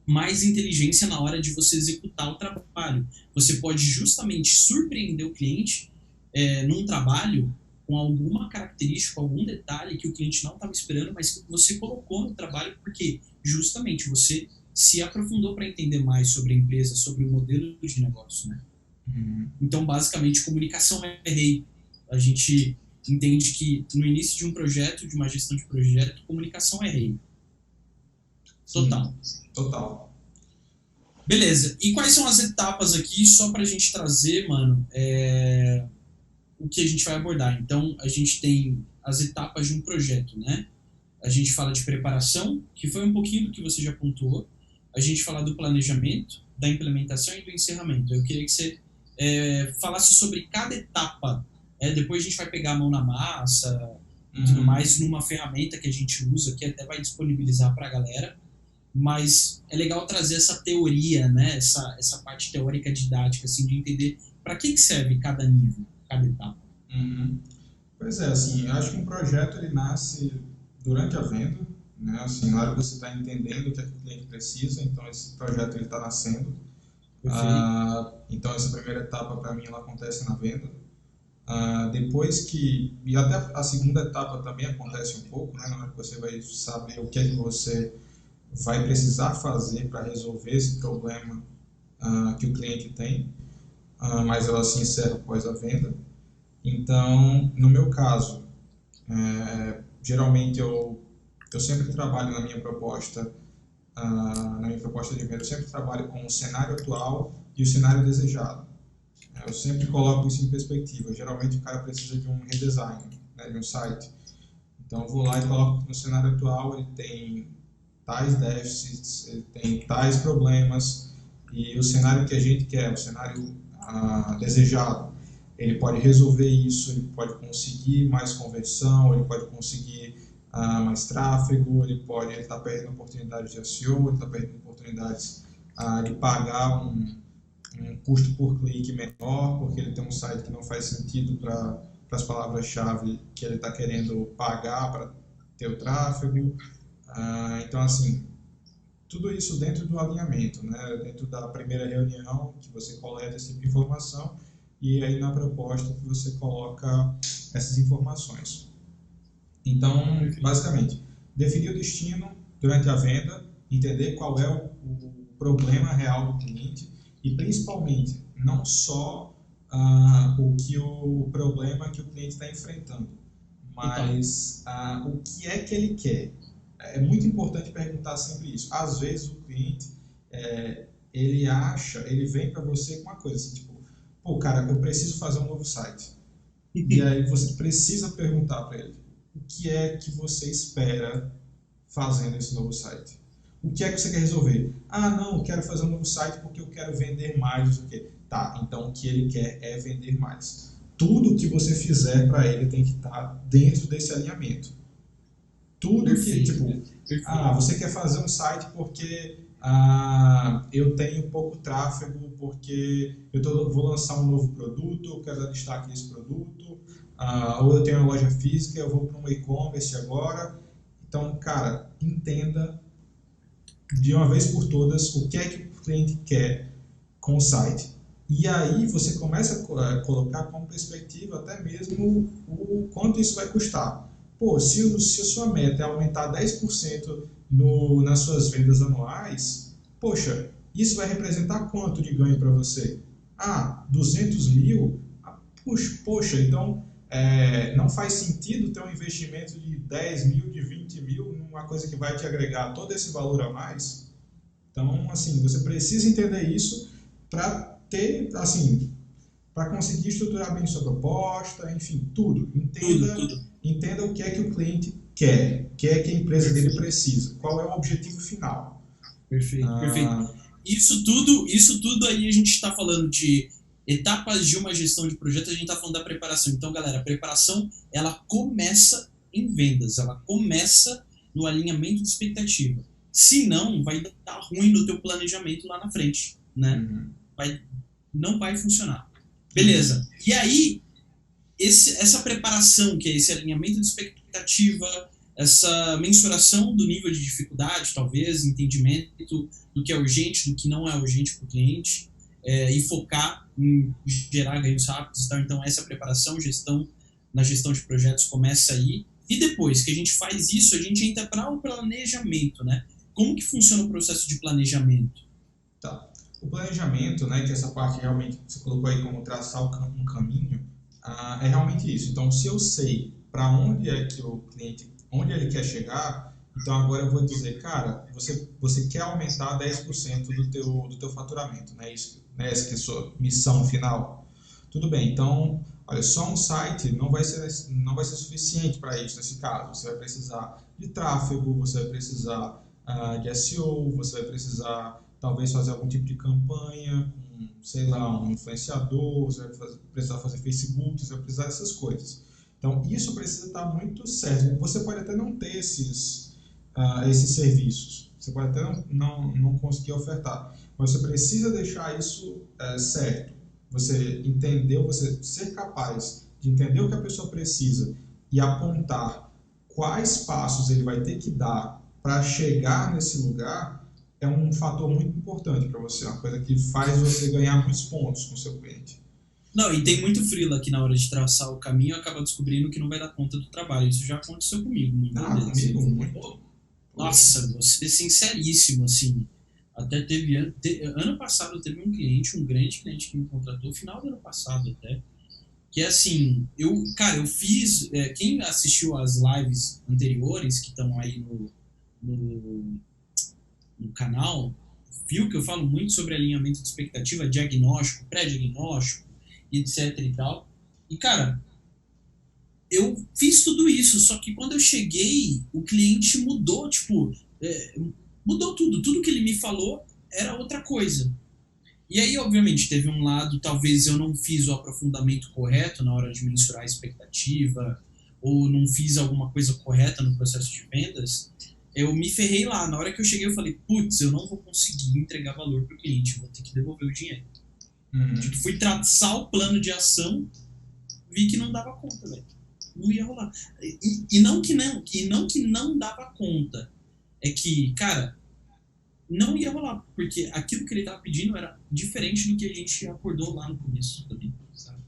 mais inteligência na hora de você executar o trabalho. Você pode justamente surpreender o cliente num trabalho com alguma característica, algum detalhe que o cliente não estava esperando, mas que você colocou no trabalho porque justamente você se aprofundou para entender mais sobre a empresa, sobre o modelo de negócio, né? Então, basicamente, comunicação é rei. A gente entende que no início de um projeto, de uma gestão de projeto, comunicação é rei. Total. Total. Beleza. E quais são as etapas aqui, só para a gente trazer, mano, o que a gente vai abordar? Então, a gente tem as etapas de um projeto, né? A gente fala de preparação, que foi um pouquinho do que você já pontuou. A gente fala do planejamento, da implementação e do encerramento. Eu queria que você falasse sobre cada etapa. Depois a gente vai pegar a mão na massa e tudo mais numa ferramenta que a gente usa, que até vai disponibilizar para a galera. Mas é legal trazer essa teoria, né? Essa parte teórica didática, assim, de entender para que serve cada nível, cada etapa. Pois é, assim, eu acho que um projeto ele nasce durante a venda, né? Assim, na hora que você está entendendo o que é que o cliente precisa, então esse projeto ele está nascendo. Então essa primeira etapa para mim ela acontece na venda. Depois que, e até a segunda etapa também acontece um pouco, né? Na hora que você vai saber o que é que você vai precisar fazer para resolver esse problema que o cliente tem, mas ela se encerra após a venda. Então, no meu caso, geralmente eu sempre trabalho na minha proposta de venda, eu sempre trabalho com o cenário atual e o cenário desejado. Eu sempre coloco isso em perspectiva. Geralmente o cara precisa de um redesign, né, de um site. Então eu vou lá e coloco que no cenário atual ele tem tais déficits, ele tem tais problemas, e o cenário que a gente quer, o cenário desejado, ele pode resolver isso, ele pode conseguir mais conversão, ele pode conseguir mais tráfego, ele está perdendo oportunidades de SEO, ele está perdendo oportunidades de pagar um custo por clique menor, porque ele tem um site que não faz sentido para as palavras-chave que ele está querendo pagar para ter o tráfego. Então, assim, tudo isso dentro do alinhamento, né? Dentro da primeira reunião que você coleta esse tipo de informação e aí na proposta que você coloca essas informações. Então, basicamente, definir o destino durante a venda, entender qual é o problema real do cliente e, principalmente, não só o problema que o cliente está enfrentando, mas o que é que ele quer. É muito importante perguntar sempre isso. Às vezes o cliente, ele vem para você com uma coisa assim, tipo, pô, cara, eu preciso fazer um novo site. E aí você precisa perguntar para ele, o que é que você espera fazendo esse novo site? O que é que você quer resolver? Não, eu quero fazer um novo site porque eu quero vender mais, não sei o quê. Tá, então o que ele quer é vender mais. Tudo que você fizer para ele tem que estar dentro desse alinhamento. Tudo que, Perfeito, tipo, perfeito. você quer fazer um site porque eu tenho pouco tráfego, porque vou lançar um novo produto, eu quero dar destaque nesse produto, ou eu tenho uma loja física, eu vou para um e-commerce agora. Então, cara, entenda de uma vez por todas o que é que o cliente quer com o site. E aí você começa a colocar como perspectiva até mesmo o quanto isso vai custar. Pô, se a sua meta é aumentar 10% nas suas vendas anuais, poxa, isso vai representar quanto de ganho para você? 200 mil? Poxa, então não faz sentido ter um investimento de 10 mil, de 20 mil, numa coisa que vai te agregar todo esse valor a mais? Então, assim, você precisa entender isso para ter, assim, para conseguir estruturar bem sua proposta, enfim, tudo. Tudo, Entenda, tudo. entenda o que é que o cliente quer, o que é que a empresa dele Perfeito, precisa, qual é o objetivo final. perfeito, perfeito. Ah, Isso tudo aí a gente está falando de etapas de uma gestão de projeto, a gente está falando da preparação. Então, galera, a preparação, ela começa em vendas, ela começa no alinhamento de expectativa. Se não, vai dar ruim no teu planejamento lá na frente, né? uhum, Vai, não vai funcionar. uhum, Beleza. E aí, essa preparação, que é esse alinhamento de expectativa, essa mensuração do nível de dificuldade, talvez, entendimento do que é urgente, do que não é urgente para o cliente, e focar em gerar ganhos rápidos e tal. Então, essa preparação, na gestão de projetos começa aí. E depois que a gente faz isso, a gente entra para o planejamento, né? Como que funciona o processo de planejamento? tá. O planejamento, né, que essa parte realmente você colocou aí como traçar um caminho, é realmente isso. Então, se eu sei para onde é que o cliente, onde ele quer chegar, então agora eu vou dizer, cara, você quer aumentar 10% do teu faturamento, né? Isso, né, essa que é a sua missão final. Tudo bem, então, olha, só um site não vai ser suficiente para isso nesse caso. Você vai precisar de tráfego, você vai precisar de SEO, você vai precisar talvez fazer algum tipo de campanha com, sei lá, um influenciador, você vai precisar fazer Facebook, você vai precisar dessas coisas. Então, isso precisa estar muito certo. Você pode até não ter esses serviços, você pode até não conseguir ofertar, mas você precisa deixar isso certo. Você entendeu, você ser capaz de entender o que a pessoa precisa e apontar quais passos ele vai ter que dar para chegar nesse lugar é um fator muito importante para você, é uma coisa que faz você ganhar muitos pontos com o seu cliente. Não, e tem muito freela que na hora de traçar o caminho acaba descobrindo que não vai dar conta do trabalho. Isso já aconteceu comigo muitas vezes. Comigo muito. Nossa, vou ser sinceríssimo, assim. Até ano passado teve um cliente, um grande cliente que me contratou, final do ano passado até, que é assim, cara, eu fiz, quem assistiu às lives anteriores, que estão aí no, no canal, viu que eu falo muito sobre alinhamento de expectativa, diagnóstico, pré-diagnóstico, etc e tal. E, cara, eu fiz tudo isso, só que quando eu cheguei, o cliente mudou, tipo, mudou tudo. Tudo que ele me falou era outra coisa. E aí, obviamente, teve um lado, talvez eu não fiz o aprofundamento correto na hora de mensurar a expectativa, ou não fiz alguma coisa correta no processo de vendas. Eu me ferrei lá. Na hora que eu cheguei, eu falei, putz, eu não vou conseguir entregar valor pro cliente, vou ter que devolver o dinheiro. Tipo, fui traçar o plano de ação, vi que não dava conta, velho. Não ia rolar. E não que não dava conta. É que, cara, não ia rolar, porque aquilo que ele tava pedindo era diferente do que a gente acordou lá no começo também, sabe?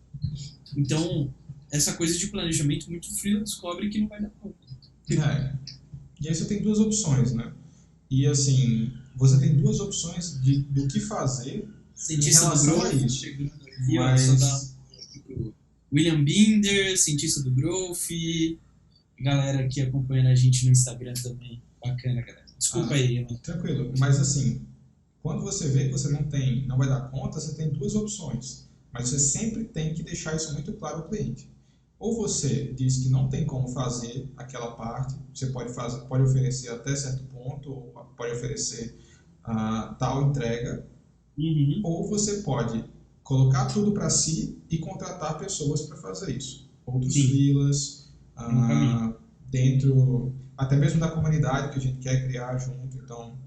Então, essa coisa de planejamento muito frio descobre que não vai dar conta. E aí você tem duas opções, né? E assim, você tem duas opções do que fazer em Cientista do relação a growth, isso. chegando aqui, ó, só dá Mas, aqui pro William Binder, cientista do growth, galera aqui acompanhando a gente no Instagram também. Bacana, galera. Desculpa aí, mano. tranquilo. Mas assim, quando você vê que você não vai dar conta, você tem duas opções. Mas você sempre tem que deixar isso muito claro ao cliente. Ou você diz que não tem como fazer aquela parte, você pode oferecer até certo ponto, ou pode oferecer tal entrega, Uhum. ou você pode colocar tudo para si e contratar pessoas para fazer isso. Outros Sim. freelas, Caminho. dentro até mesmo da comunidade que a gente quer criar junto, então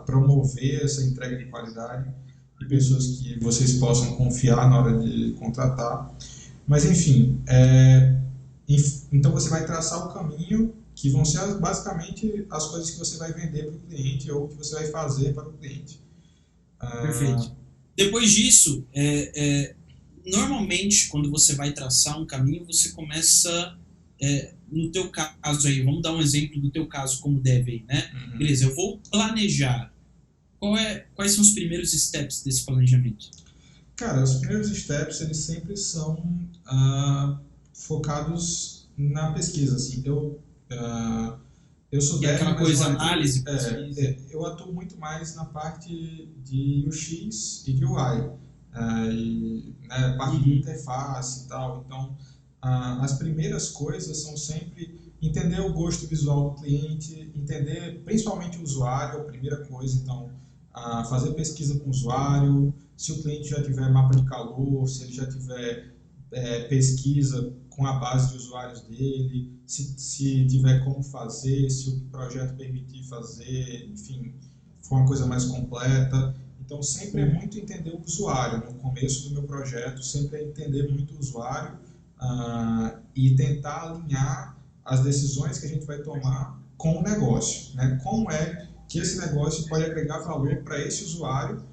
promover essa entrega de qualidade e pessoas que vocês possam confiar na hora de contratar. Mas enfim, então você vai traçar o caminho que vão ser basicamente as coisas que você vai vender para o cliente ou que você vai fazer para o cliente. Perfeito. Depois disso, normalmente, quando você vai traçar um caminho, você começa, no teu caso aí, vamos dar um exemplo do teu caso como dev aí, né? Uhum. Beleza, eu vou planejar. Quais são os primeiros steps desse planejamento? Cara, os primeiros steps, eles sempre são focados na pesquisa, assim. Eu sou Que é dev, aquela mas coisa, eu análise, pesquisa. eu atuo muito mais na parte de UX e de UI, né, parte de interface e tal. Então, as primeiras coisas são sempre entender o gosto visual do cliente, entender principalmente o usuário, a primeira coisa. Então, fazer pesquisa com o usuário, se o cliente já tiver mapa de calor, se ele já tiver pesquisa com a base de usuários dele, se tiver como fazer, se o projeto permitir fazer, enfim, for uma coisa mais completa. Então, sempre é muito entender o usuário. No começo do meu projeto, sempre é entender muito o usuário e tentar alinhar as decisões que a gente vai tomar com o negócio, né? Como é que esse negócio pode agregar valor para esse usuário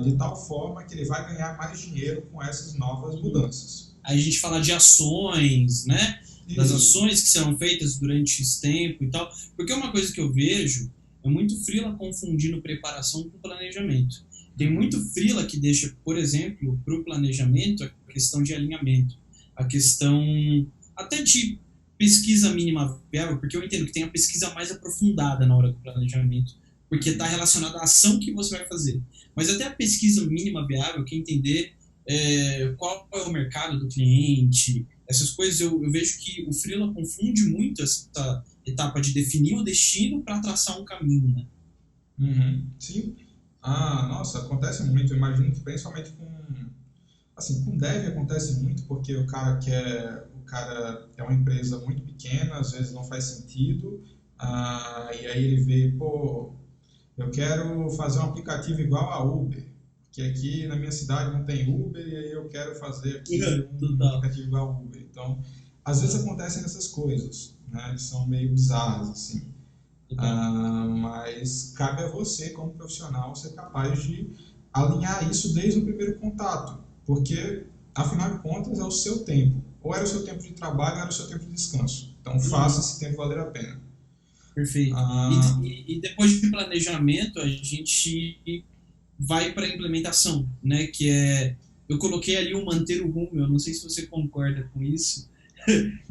de tal forma que ele vai ganhar mais dinheiro com essas novas mudanças. Aí a gente fala de ações, né? Das Isso. ações que serão feitas durante esse tempo e tal. Porque uma coisa que eu vejo é muito freela confundindo preparação com planejamento. Tem muito freela que deixa, por exemplo, para o planejamento a questão de alinhamento, a questão até de pesquisa mínima viável, porque eu entendo que tem a pesquisa mais aprofundada na hora do planejamento, porque está relacionada à ação que você vai fazer. Mas até a pesquisa mínima viável, que é entender qual é o mercado do cliente, essas coisas, eu vejo que o freela confunde muito essa etapa de definir o destino para traçar um caminho, né? Uhum, sim. Nossa, acontece muito. Eu imagino que principalmente com dev acontece muito porque o cara é uma empresa muito pequena, às vezes não faz sentido, e aí ele vê, pô, eu quero fazer um aplicativo igual a Uber, que aqui na minha cidade não tem Uber e aí eu quero fazer aqui um aplicativo igual a Uber. Então, às vezes acontecem essas coisas, né, que são meio bizarras, assim. Mas cabe a você, como profissional, ser capaz de alinhar isso desde o primeiro contato, porque, afinal de contas, é o seu tempo. Ou era o seu tempo de trabalho, ou era o seu tempo de descanso. Então, faça esse tempo valer a pena. Perfeito. E depois de planejamento, a gente vai para a implementação, né? Que é, eu coloquei ali o manter o rumo, eu não sei se você concorda com isso,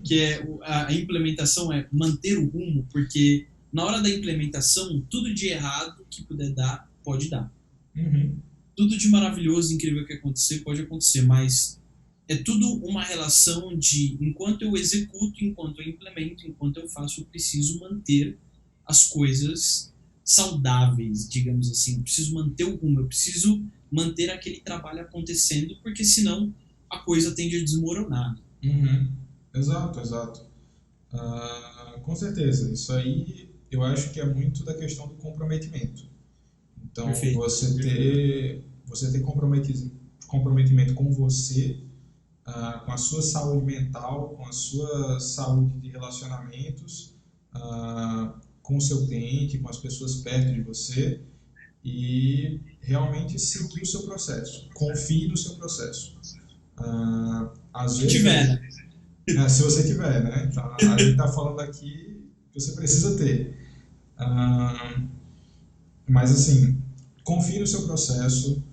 que é a implementação é manter o rumo, porque na hora da implementação, tudo de errado que puder dar, pode dar. Uhum. Tudo de maravilhoso, incrível que acontecer, pode acontecer, mas é tudo uma relação de enquanto eu executo, enquanto eu implemento, enquanto eu faço, eu preciso manter as coisas saudáveis, digamos assim. Eu preciso manter o rumo, eu preciso manter aquele trabalho acontecendo, porque senão a coisa tende a desmoronar. Uhum. Exato, exato. Com certeza. Isso aí eu acho que é muito da questão do comprometimento. Então, Perfeito. você ter comprometimento com você, com a sua saúde mental, com a sua saúde de relacionamentos, com o seu cliente, com as pessoas perto de você e realmente seguir o seu processo. Confie no seu processo. Às Se vezes, tiver, né? se você tiver, né? Então, a gente está falando aqui que você precisa ter. Mas assim, confie no seu processo,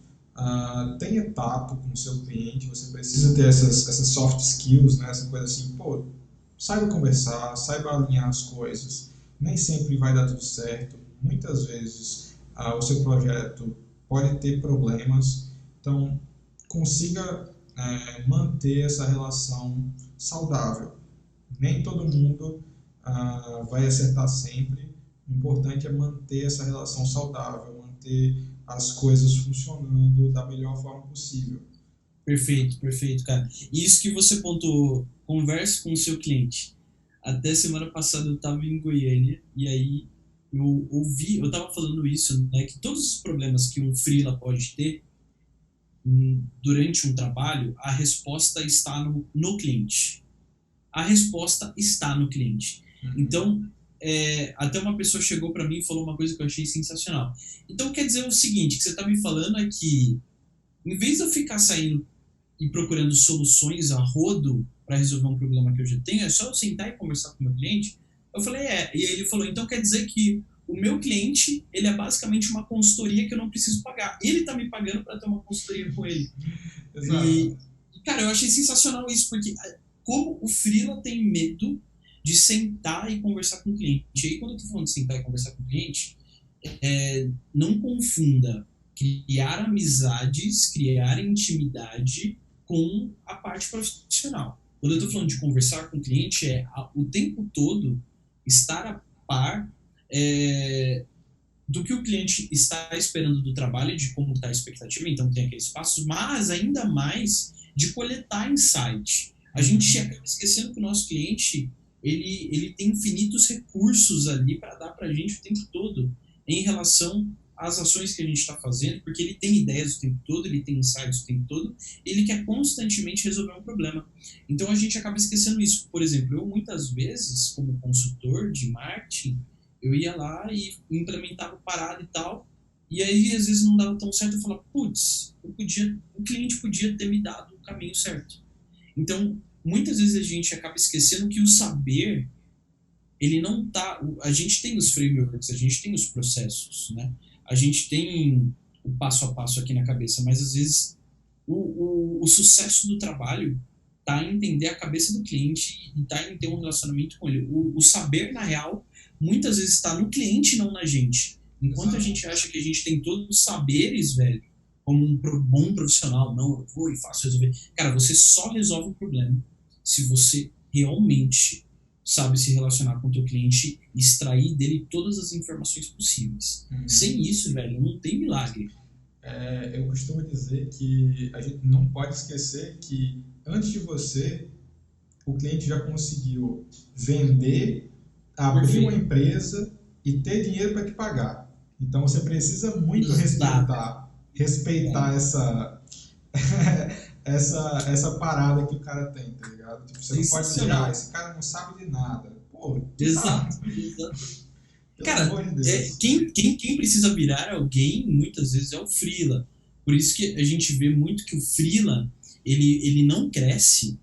tenha tato com o seu cliente, você precisa ter essas soft skills, né? Essa coisa assim, pô, saiba conversar, saiba alinhar as coisas, nem sempre vai dar tudo certo, muitas vezes o seu projeto pode ter problemas, então consiga manter essa relação saudável. Nem todo mundo vai acertar sempre, o importante é manter essa relação saudável, manter as coisas funcionando da melhor forma possível. Perfeito, perfeito, cara. E isso que você pontuou, converse com o seu cliente. Até semana passada eu estava em Goiânia e aí eu estava falando isso, né, que todos os problemas que um freela pode ter durante um trabalho, a resposta está no cliente. A resposta está no cliente. Então, até uma pessoa chegou para mim e falou uma coisa que eu achei sensacional. Então, quer dizer o seguinte, que você está me falando é que, em vez de eu ficar saindo e procurando soluções a rodo para resolver um problema que eu já tenho, é só eu sentar e conversar com o meu cliente? Eu falei, e aí ele falou, então quer dizer que o meu cliente, ele é basicamente uma consultoria que eu não preciso pagar. Ele está me pagando para ter uma consultoria com ele. Exato. E, cara, eu achei sensacional isso, porque como o freela tem medo de sentar e conversar com o cliente. E aí, quando eu tô falando de sentar e conversar com o cliente, não confunda criar amizades, criar intimidade com a parte profissional. Quando eu tô falando de conversar com o cliente, o tempo todo estar a par do que o cliente está esperando do trabalho, de como está a expectativa, então tem aqueles passos, mas ainda mais de coletar insight. A gente acaba esquecendo que o nosso cliente ele tem infinitos recursos ali para dar para a gente o tempo todo em relação às ações que a gente está fazendo, porque ele tem ideias o tempo todo, ele tem insights o tempo todo, ele quer constantemente resolver um problema. Então a gente acaba esquecendo isso. Por exemplo, eu muitas vezes, como consultor de marketing, eu ia lá e implementava parada e tal, e aí às vezes não dava tão certo, eu falava, putz, o cliente podia ter me dado o caminho certo. Então, muitas vezes a gente acaba esquecendo que o saber, ele não tá... A gente tem os frameworks, a gente tem os processos, né? A gente tem o passo a passo aqui na cabeça, mas às vezes o sucesso do trabalho tá em entender a cabeça do cliente e tá em ter um relacionamento com ele. O saber, na real, muitas vezes está no cliente e não na gente. Enquanto a gente acha que a gente tem todos os saberes, velho, como um bom profissional, não, eu vou e faço resolver. Cara, você só resolve o problema se você realmente sabe se relacionar com o teu cliente e extrair dele todas as informações possíveis. Sem isso, velho, não tem milagre. Eu costumo dizer que a gente não pode esquecer que antes de você, o cliente já conseguiu vender, abrir uma empresa e ter dinheiro para te pagar. Então você precisa muito respeitar essa parada que o cara tem, tá ligado? Tipo, você não pode dizer, esse cara não sabe de nada. Pô, exato. Cara, quem precisa virar alguém, muitas vezes, é o freela. Por isso que a gente vê muito que o freela, ele não cresce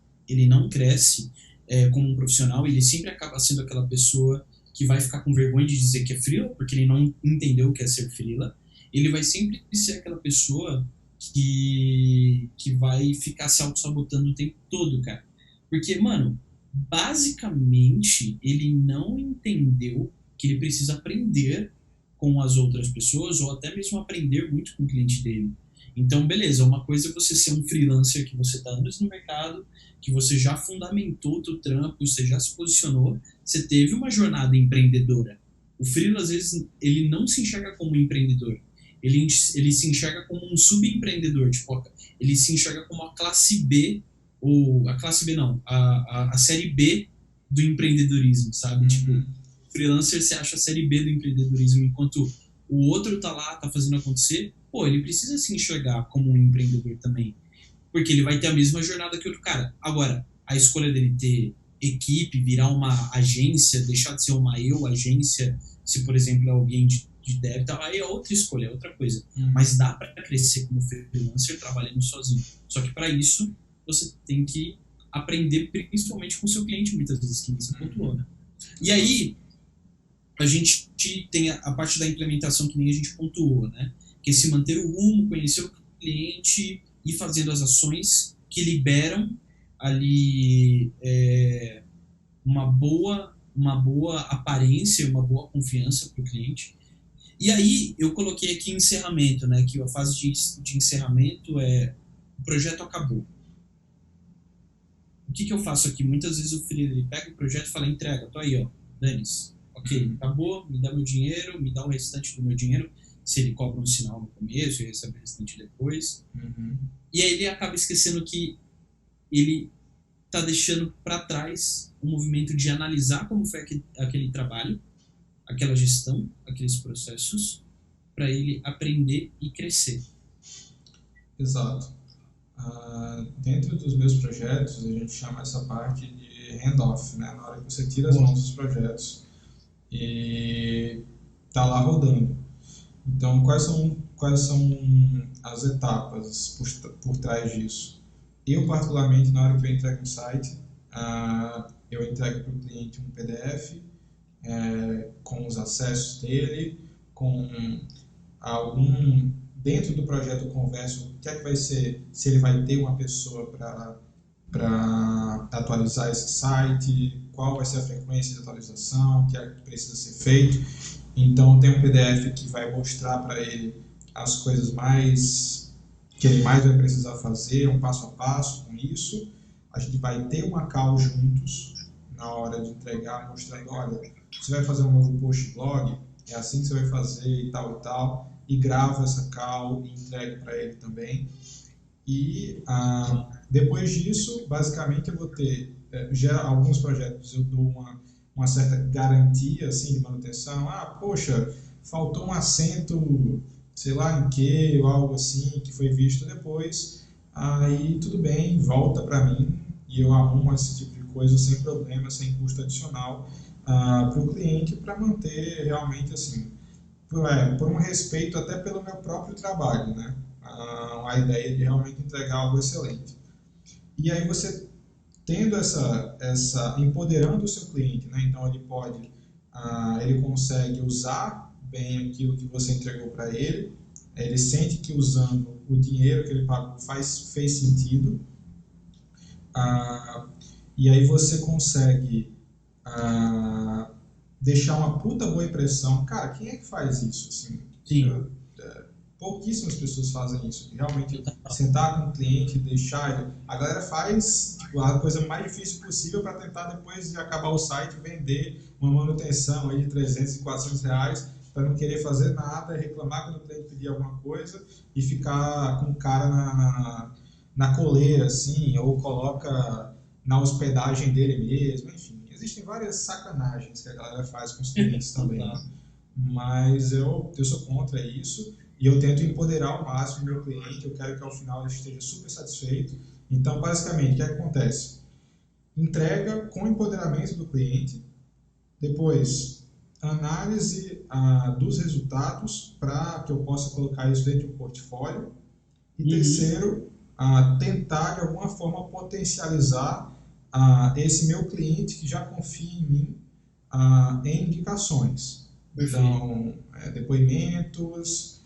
como um profissional, ele sempre acaba sendo aquela pessoa que vai ficar com vergonha de dizer que é freela, porque ele não entendeu o que é ser freela. Ele vai sempre ser aquela pessoa que vai ficar se auto-sabotando o tempo todo, cara. Porque, mano, basicamente, ele não entendeu que ele precisa aprender com as outras pessoas ou até mesmo aprender muito com o cliente dele. Então, beleza, uma coisa é você ser um freelancer que você está anos no mercado, que você já fundamentou o teu trampo, você já se posicionou, você teve uma jornada empreendedora. O freela, às vezes, ele não se enxerga como um empreendedor. Ele se enxerga como um subempreendedor. Tipo, ele se enxerga como a classe B, ou a classe B não, a série B do empreendedorismo, sabe? Tipo, freelancer se acha a série B do empreendedorismo, enquanto o outro tá lá, tá fazendo acontecer, pô, ele precisa se enxergar como um empreendedor também, porque ele vai ter a mesma jornada que o outro cara. Agora, a escolha dele ter equipe, virar uma agência, deixar de ser uma agência, se por exemplo é alguém de dev, aí é outra escolha, é outra coisa. Mas dá para crescer como freelancer trabalhando sozinho. Só que para isso, você tem que aprender principalmente com o seu cliente, muitas vezes, que você pontuou, né? E aí, a gente tem a parte da implementação que nem a gente pontuou, né? Que é se manter o rumo, conhecer o cliente e fazendo as ações que liberam ali uma boa aparência, uma boa confiança para o cliente. E aí eu coloquei aqui encerramento, né? Que a fase de encerramento é o projeto acabou. O que eu faço aqui? Muitas vezes o freelancer ele pega o projeto e fala, entrega, tô aí, ó, dane-se. Ok, acabou, me dá meu dinheiro, me dá o restante do meu dinheiro. se ele cobra um sinal no começo e recebe o restante depois. E aí ele acaba esquecendo que ele está deixando para trás o movimento de analisar como foi aquele trabalho, aquela gestão, aqueles processos, para ele aprender e crescer. Exato. Dentro dos meus projetos, a gente chama essa parte de handoff, né? Na hora que você tira as mãos dos projetos e está lá rodando. Então, quais são as etapas por trás disso? Eu, particularmente, na hora que eu entrego um site, eu entrego para o cliente um PDF com os acessos dele, com algum... Dentro do projeto eu converso o que é que vai ser, se ele vai ter uma pessoa para atualizar esse site, qual vai ser a frequência de atualização, o que é que precisa ser feito. Então tem um PDF que vai mostrar para ele as coisas que ele mais vai precisar fazer, um passo a passo com isso. A gente vai ter uma call juntos na hora de entregar, mostrando, olha, você vai fazer um novo post blog, é assim que você vai fazer e tal, e grava essa call e entregue para ele também. E depois disso, basicamente eu vou ter, alguns projetos eu dou uma certa garantia assim, de manutenção. Poxa, faltou um acento, sei lá em que, ou algo assim, que foi visto depois. Aí tudo bem, volta para mim e eu arrumo esse tipo de coisa sem problema, sem custo adicional para o cliente, para manter realmente assim, por um respeito até pelo meu próprio trabalho, né? A ideia de realmente entregar algo excelente. E aí você tendo empoderando o seu cliente, né? Então ele consegue usar bem aquilo que você entregou para ele, ele sente que usando o dinheiro que ele pagou fez sentido, e aí você consegue deixar uma puta boa impressão. Cara, quem é que faz isso? Assim, Sim. Pouquíssimas pessoas fazem isso. Realmente, sentar com o cliente, deixar ele... A galera faz a coisa mais difícil possível para tentar, depois de acabar o site, vender uma manutenção aí de 300 e 400 reais para não querer fazer nada, reclamar quando o cliente pedir alguma coisa e ficar com o cara na coleira, assim, ou coloca na hospedagem dele mesmo, enfim. Existem várias sacanagens que a galera faz com os clientes também, né? Mas eu sou contra isso e eu tento empoderar ao máximo o meu cliente. Eu quero que ao final ele esteja super satisfeito. Então, basicamente, o que acontece? Entrega com empoderamento do cliente, depois análise dos resultados para que eu possa colocar isso dentro do portfólio, e terceiro, tentar de alguma forma potencializar esse meu cliente que já confia em mim em indicações. Perfeito. Então, depoimentos,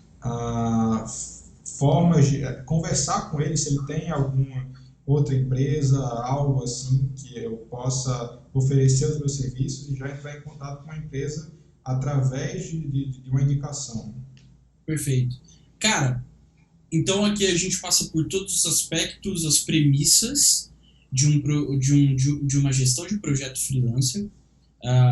formas de conversar com ele, se ele tem alguma outra empresa, algo assim que eu possa oferecer os meus serviços, e já entrar em contato com a empresa através de uma indicação. Perfeito. Cara, então aqui a gente passa por todos os aspectos, as premissas de uma gestão de projeto freelancer.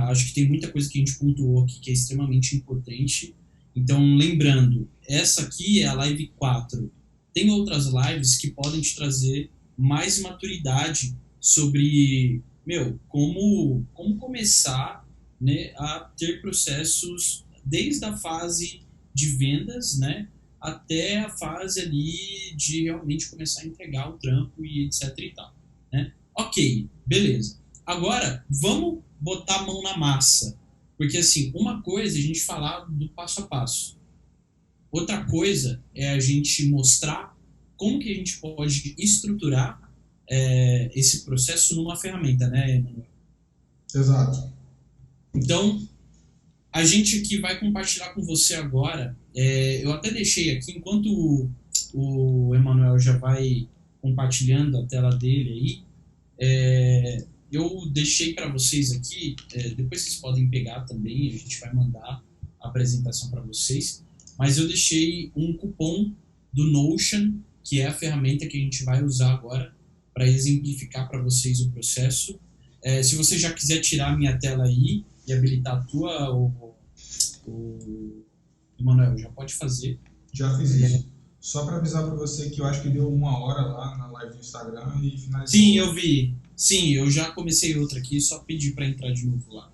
Acho que tem muita coisa que a gente pontuou aqui que é extremamente importante. Então, lembrando, essa aqui é a live 4. Tem outras lives que podem te trazer mais maturidade sobre, como começar, né, a ter processos desde a fase de vendas, né, até a fase ali de realmente começar a entregar o trampo e etc e tal, né? Ok, beleza. Agora, vamos botar a mão na massa. Porque, assim, uma coisa é a gente falar do passo a passo. Outra coisa é a gente mostrar como que a gente pode estruturar esse processo numa ferramenta, né, Emanuel? Exato. Então, a gente aqui vai compartilhar com você agora. Eu até deixei aqui, enquanto o Emanuel já vai compartilhando a tela dele aí, eu deixei para vocês aqui, depois vocês podem pegar também, a gente vai mandar a apresentação para vocês, mas eu deixei um cupom do Notion, que é a ferramenta que a gente vai usar agora para exemplificar para vocês o processo. Se você já quiser tirar a minha tela aí e habilitar a tua, Emanuel, já pode fazer. Já fiz isso. Só para avisar para você que eu acho que deu 1 hora lá na live do Instagram e Sim, finalizou. eu vi. Sim, eu já comecei outra aqui, só pedi para entrar de novo lá.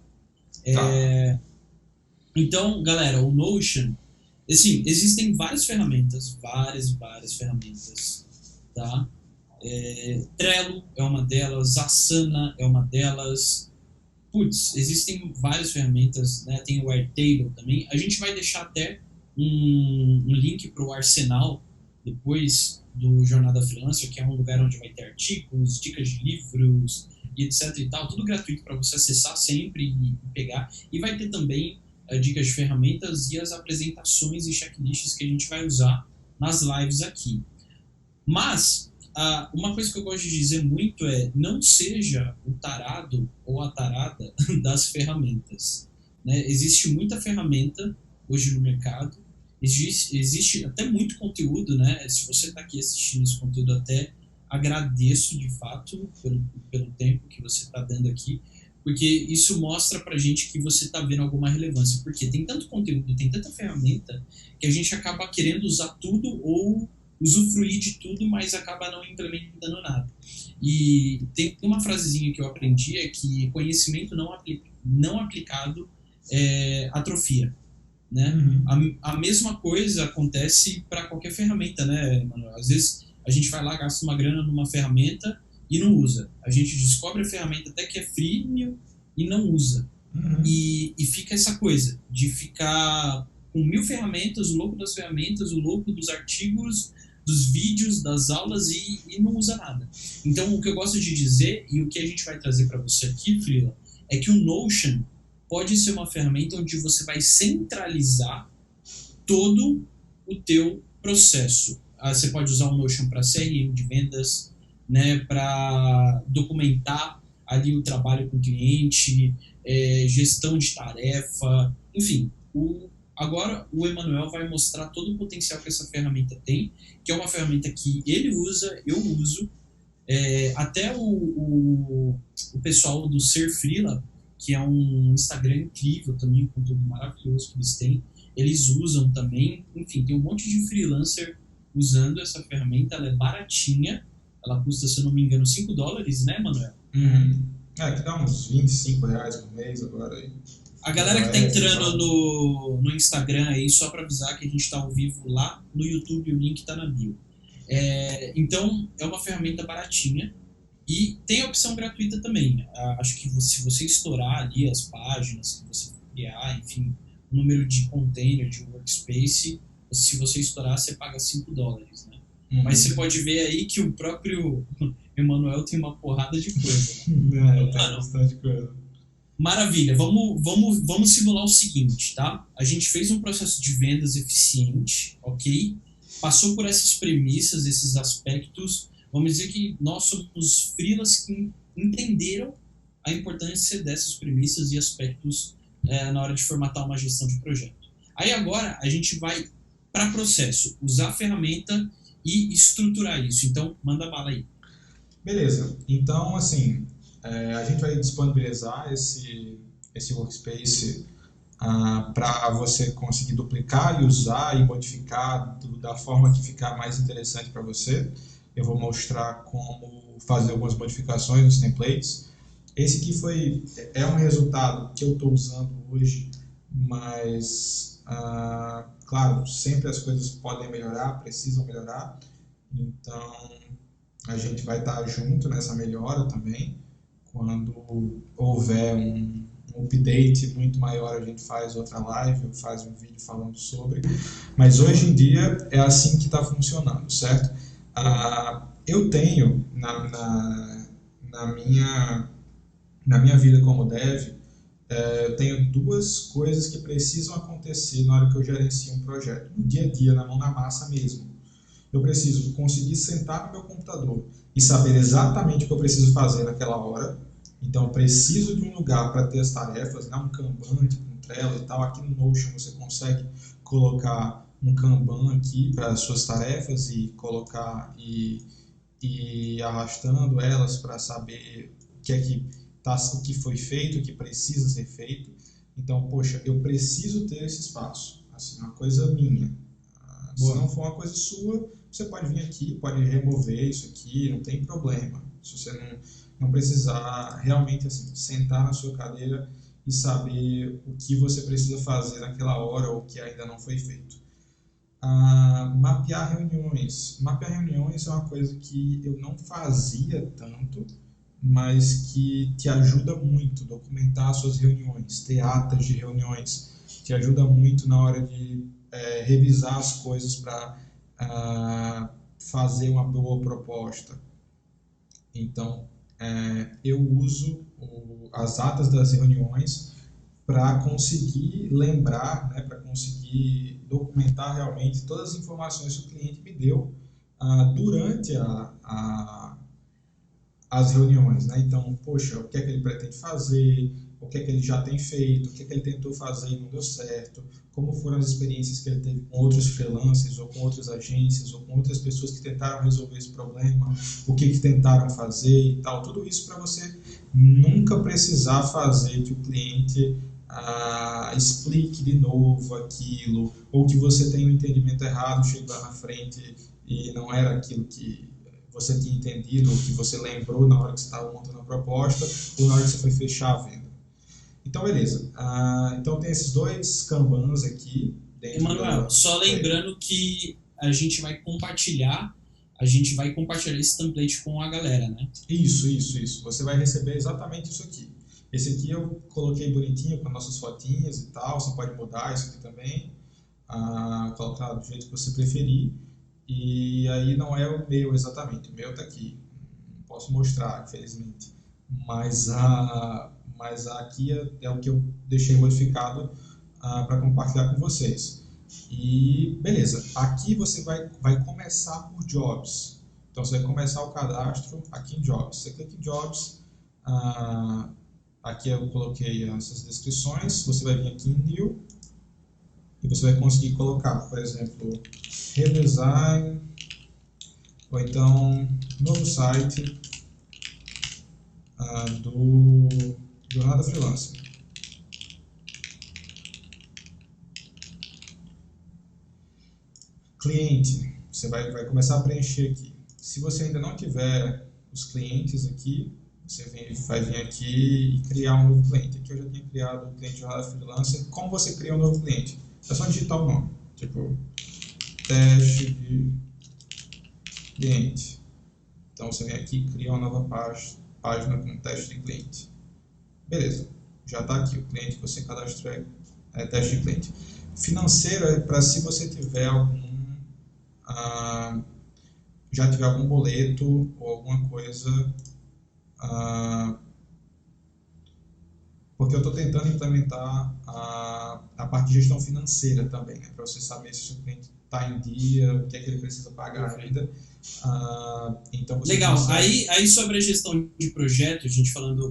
Tá. Então, galera, o Notion, assim, existem várias ferramentas, várias ferramentas, tá? Trello é uma delas, Asana é uma delas. Putz, existem várias ferramentas, né? Tem o Airtable também. A gente vai deixar até um link para o Arsenal depois do Jornada Freelancer, que é um lugar onde vai ter artigos, dicas de livros e etc e tal, tudo gratuito para você acessar sempre e pegar. E vai ter também dicas de ferramentas e as apresentações e checklists que a gente vai usar nas lives aqui. Mas uma coisa que eu gosto de dizer muito é: não seja o tarado ou a tarada das ferramentas. Né? Existe muita ferramenta hoje no mercado, existe até muito conteúdo, né? Se você está aqui assistindo esse conteúdo, até agradeço de fato pelo tempo que você está dando aqui, porque isso mostra pra gente que você está vendo alguma relevância, porque tem tanto conteúdo, tem tanta ferramenta, que a gente acaba querendo usar tudo ou usufruir de tudo, mas acaba não implementando nada. E tem uma frasezinha que eu aprendi, é que conhecimento não aplicado atrofia. Né? Uhum. A mesma coisa acontece para qualquer ferramenta, né, Manuel? Às vezes a gente vai lá, gasta uma grana numa ferramenta e não usa. A gente descobre a ferramenta até que é freemium e não usa. Uhum. E fica essa coisa de ficar com 1000 ferramentas, o louco das ferramentas, o louco dos artigos, dos vídeos, das aulas e não usa nada. Então, o que eu gosto de dizer e o que a gente vai trazer para você aqui, Frila, é que o Notion pode ser uma ferramenta onde você vai centralizar todo o teu processo. Você pode usar o Notion para CRM de vendas, né, para documentar ali o trabalho com o cliente, gestão de tarefa, enfim. Agora o Emanuel vai mostrar todo o potencial que essa ferramenta tem, que é uma ferramenta que ele usa, eu uso, até o pessoal do Ser Freela, que é um Instagram incrível também, um conteúdo maravilhoso que eles têm, eles usam também. Enfim, tem um monte de freelancer usando essa ferramenta, ela é baratinha, ela custa, se eu não me engano, $5, né, Manuel? Uhum. Que dá uns R$ 25 por mês agora aí. A galera que tá entrando no Instagram aí, só para avisar que a gente tá ao vivo lá no YouTube, o link tá na bio. Então, é uma ferramenta baratinha e tem a opção gratuita também. Acho que se você estourar ali as páginas que você criar, enfim, o número de container, de workspace, se você estourar, você paga $5, né? Uhum. Mas você pode ver aí que o próprio Emanuel tem uma porrada de coisa. Né? Tem bastante coisa. Maravilha, vamos simular o seguinte, tá? A gente fez um processo de vendas eficiente, ok? Passou por essas premissas, esses aspectos. Vamos dizer que nós somos freelas que entenderam a importância dessas premissas e aspectos na hora de formatar uma gestão de projeto. Aí agora a gente vai para processo, usar a ferramenta e estruturar isso. Então, manda bala aí. Beleza. Então, assim, a gente vai disponibilizar esse workspace para você conseguir duplicar e usar e modificar da forma que ficar mais interessante para você. Eu vou mostrar como fazer algumas modificações nos templates. Esse aqui é um resultado que eu estou usando hoje, mas, claro, sempre as coisas podem melhorar, precisam melhorar. Então, a gente vai estar junto nessa melhora também. Quando houver um update muito maior, a gente faz outra live, ou faz um vídeo falando sobre. Mas hoje em dia é assim que está funcionando, certo? Eu tenho na minha vida como dev, eu tenho duas coisas que precisam acontecer na hora que eu gerencio um projeto, no dia a dia, na mão na massa mesmo. Eu preciso conseguir sentar no meu computador e saber exatamente o que eu preciso fazer naquela hora. Então, eu preciso de um lugar para ter as tarefas, né? Um Kanban, tipo um Trello e tal. Aqui no Notion você consegue colocar um Kanban aqui para as suas tarefas e colocar e arrastando elas para saber o que foi feito, o que precisa ser feito. Então, poxa, eu preciso ter esse espaço. assim, uma coisa minha. Se Boa. não for uma coisa sua, você pode vir aqui, pode remover isso aqui, não tem problema. Se você não precisar realmente assim, sentar na sua cadeira e saber o que você precisa fazer naquela hora ou o que ainda não foi feito. Mapear reuniões. Mapear reuniões é uma coisa que eu não fazia tanto, mas que te ajuda muito. Documentar suas reuniões, ter atas de reuniões, te ajuda muito na hora de revisar as coisas para fazer uma boa proposta. Então, eu uso as atas das reuniões para conseguir lembrar, né, para conseguir documentar realmente todas as informações que o cliente me deu durante as reuniões, né? Então, poxa, o que é que ele pretende fazer, o que é que ele já tem feito, o que é que ele tentou fazer e não deu certo, como foram as experiências que ele teve com outros freelancers ou com outras agências ou com outras pessoas que tentaram resolver esse problema, o que tentaram fazer e tal. Tudo isso para você nunca precisar fazer que o cliente explique de novo aquilo, ou que você tenha um entendimento errado, chega lá na frente e não era aquilo que você tinha entendido, ou que você lembrou na hora que você estava montando a proposta, ou na hora que você foi fechar a venda. Então, beleza. Então, tem esses dois Kanbans aqui. Emanuel, só lembrando que a gente vai compartilhar esse template com a galera, né? Isso. Você vai receber exatamente isso aqui. Esse aqui eu coloquei bonitinho com nossas fotinhas e tal, você pode mudar isso aqui também, colocar do jeito que você preferir. E aí não é o meu exatamente, o meu está aqui, não posso mostrar, infelizmente, mas aqui é o que eu deixei modificado para compartilhar com vocês. E beleza, aqui você vai começar por Jobs, então você vai começar o cadastro aqui em Jobs, você clica em Jobs, aqui eu coloquei essas descrições, você vai vir aqui em New, e você vai conseguir colocar, por exemplo, redesign, ou então novo site do Jornada Freelancer. Cliente, você vai começar a preencher aqui. Se você ainda não tiver os clientes aqui, você vai vir aqui e criar um novo cliente. Aqui eu já tinha criado o cliente Jornada Freelancer. Como você cria um novo cliente? É só digitar o nome, tipo teste de cliente. Então você vem aqui e cria uma nova página com teste de cliente. Beleza, já está aqui o cliente que você cadastrou, teste de cliente. Financeiro é para se você tiver já tiver algum boleto ou alguma coisa, porque eu estou tentando implementar a parte de gestão financeira também, né, para você saber se o seu cliente está em dia, o que é que ele precisa pagar ainda. Então você legal, consegue... aí sobre a gestão de projeto,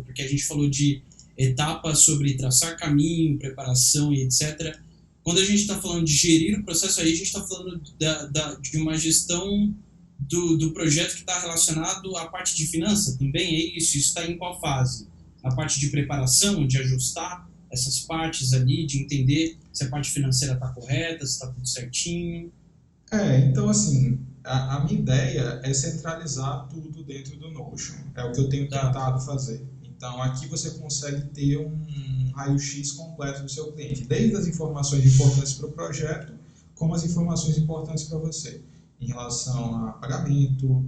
porque a gente falou de etapas sobre traçar caminho, preparação e etc. Quando a gente está falando de gerir o processo, aí a gente está falando de uma gestão do projeto que está relacionado à parte de finança também, é isso? Isso está em qual fase? A parte de preparação, de ajustar essas partes ali, de entender se a parte financeira está correta, se está tudo certinho? Então assim, a minha ideia é centralizar tudo dentro do Notion. É o que eu tenho tentado fazer. Então aqui você consegue ter um raio-x completo do seu cliente, desde as informações importantes para o projeto, como as informações importantes para você, em relação a pagamento.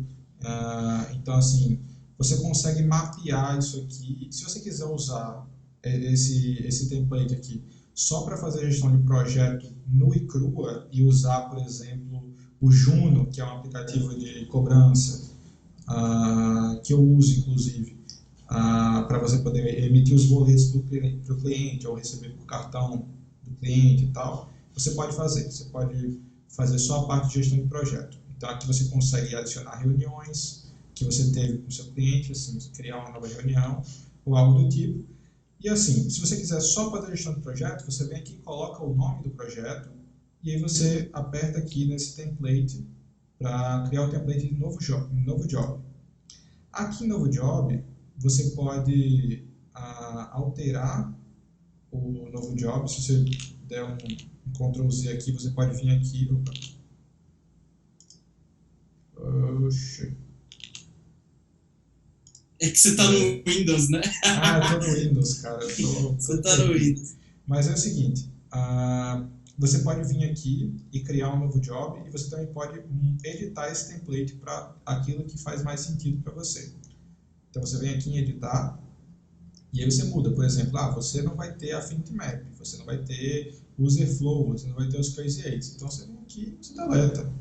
Então assim, você consegue mapear isso aqui. Se você quiser usar esse template aqui só para fazer a gestão de projeto nu e crua e usar, por exemplo, o Juno, que é um aplicativo de cobrança, que eu uso inclusive, para você poder emitir os boletos para o cliente ou receber por cartão do cliente e tal, você pode fazer só a parte de gestão de projeto. Então aqui você consegue adicionar reuniões que você teve com o seu cliente, assim, criar uma nova reunião ou algo do tipo. E assim, se você quiser só fazer a gestão do projeto, você vem aqui e coloca o nome do projeto e aí você aperta aqui nesse template para criar o template de novo job. Aqui em novo job, você pode alterar o novo job. Se você der um Ctrl Z aqui, você pode vir aqui. Opa. Oxi. É que você tá no Windows, né? Eu tô no Windows, cara. Você tá no Windows. Mas é o seguinte, você pode vir aqui e criar um novo job e você também pode editar esse template para aquilo que faz mais sentido para você. Então você vem aqui em editar e aí você muda, por exemplo, você não vai ter Affinity Map, você não vai ter User Flow, você não vai ter os Crazy Eights. Então você vem aqui e você deleta,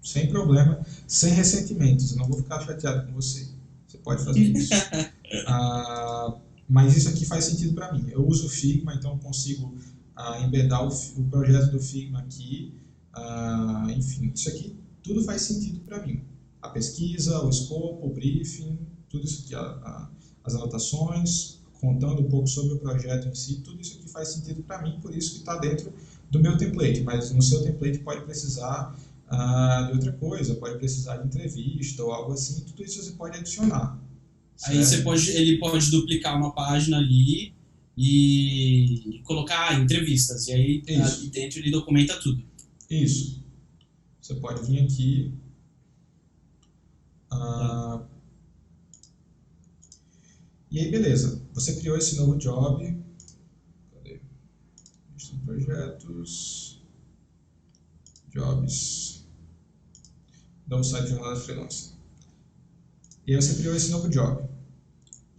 sem problema, sem ressentimentos. Eu não vou ficar chateado com você. Você pode fazer isso. Mas isso aqui faz sentido para mim. Eu uso o Figma, então eu consigo embedar o projeto do Figma aqui. Enfim, isso aqui tudo faz sentido para mim. A pesquisa, o escopo, o briefing, tudo isso aqui, as anotações, contando um pouco sobre o projeto em si, tudo isso aqui faz sentido para mim, por isso que está dentro do meu template. Mas no seu template pode precisar de outra coisa, pode precisar de entrevista ou algo assim, tudo isso você pode adicionar. Aí ele pode duplicar uma página ali e colocar entrevistas, e aí ali dentro ele documenta tudo. Isso. Você pode vir aqui. E aí, beleza. Você criou esse novo job. Cadê? Projetos. Jobs. Novo site Jornada Freelancer. E aí você criou esse novo job.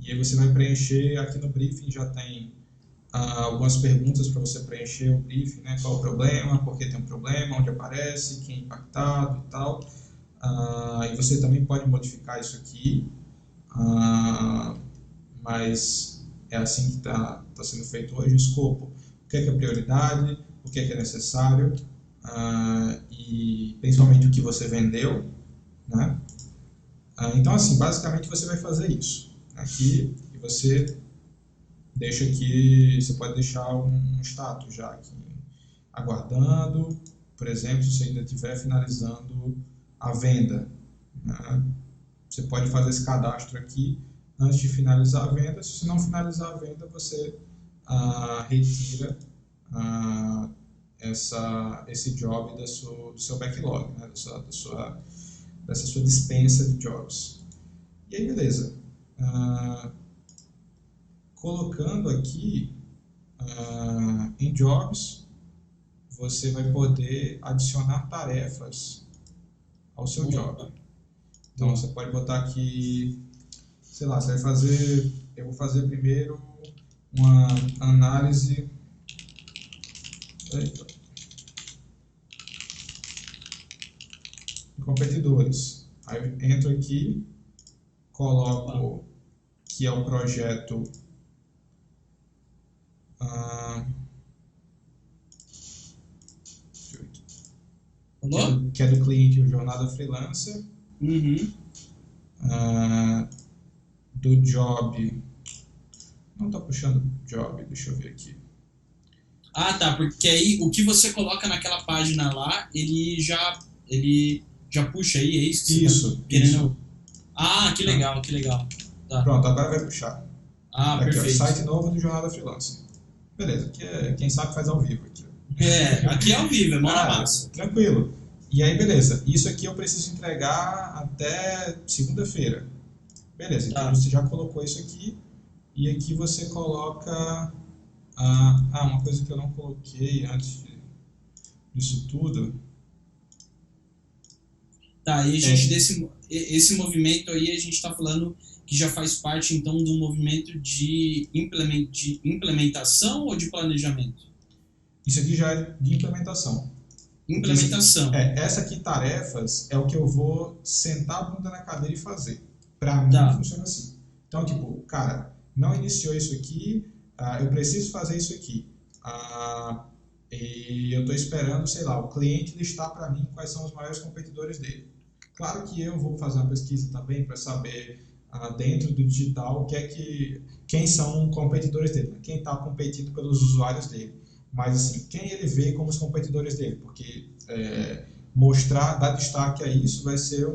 E aí você vai preencher, aqui no briefing já tem algumas perguntas para você preencher o briefing, né? Qual o problema, por que tem um problema, onde aparece, quem é impactado e tal. E você também pode modificar isso aqui, mas é assim que está sendo feito hoje o escopo. O que é prioridade, o que é necessário e principalmente o que você vendeu, né? Então, assim, basicamente você vai fazer isso aqui e você deixa aqui, você pode deixar um status já aqui, aguardando, por exemplo, se você ainda estiver finalizando a venda, né? Você pode fazer esse cadastro aqui antes de finalizar a venda. Se você não finalizar a venda, você retira esse job do seu backlog, né? Dessa sua dispensa de jobs. E aí, beleza. Colocando aqui em jobs, você vai poder adicionar tarefas ao seu job. Então, você pode botar aqui, sei lá, eu vou fazer primeiro uma análise de competidores. Aí eu entro aqui, coloco que é o projeto que é do cliente o Jornada Freelancer. Do job, não está puxando job, deixa eu ver aqui. Tá, porque aí o que você coloca naquela página lá, ele já puxa aí, é isso que você tá querendo? Que legal, que legal. Tá. Pronto, agora vai puxar. Perfeito. Site novo do Jornada Freelancer. Beleza, aqui quem sabe faz ao vivo aqui. Aqui é ao vivo, é mão na massa. Tranquilo. E aí, beleza. Isso aqui eu preciso entregar até segunda-feira. Beleza, então você já colocou isso aqui. E aqui você coloca... uma coisa que eu não coloquei antes disso tudo. Tá, e a gente esse movimento aí a gente está falando que já faz parte então do movimento de implementação ou de planejamento? Isso aqui já é de implementação. Implementação. Essa aqui, tarefas, é o que eu vou sentar a bunda na cadeira e fazer. Para mim funciona assim. Então, tipo, cara, não iniciou isso aqui, eu preciso fazer isso aqui. E eu estou esperando, sei lá, o cliente listar para mim quais são os maiores competidores dele. Claro que eu vou fazer uma pesquisa também para saber, dentro do digital, quem são competidores dele, né? Quem está competindo pelos usuários dele. Mas, assim, quem ele vê como os competidores dele, porque dar destaque a isso vai ser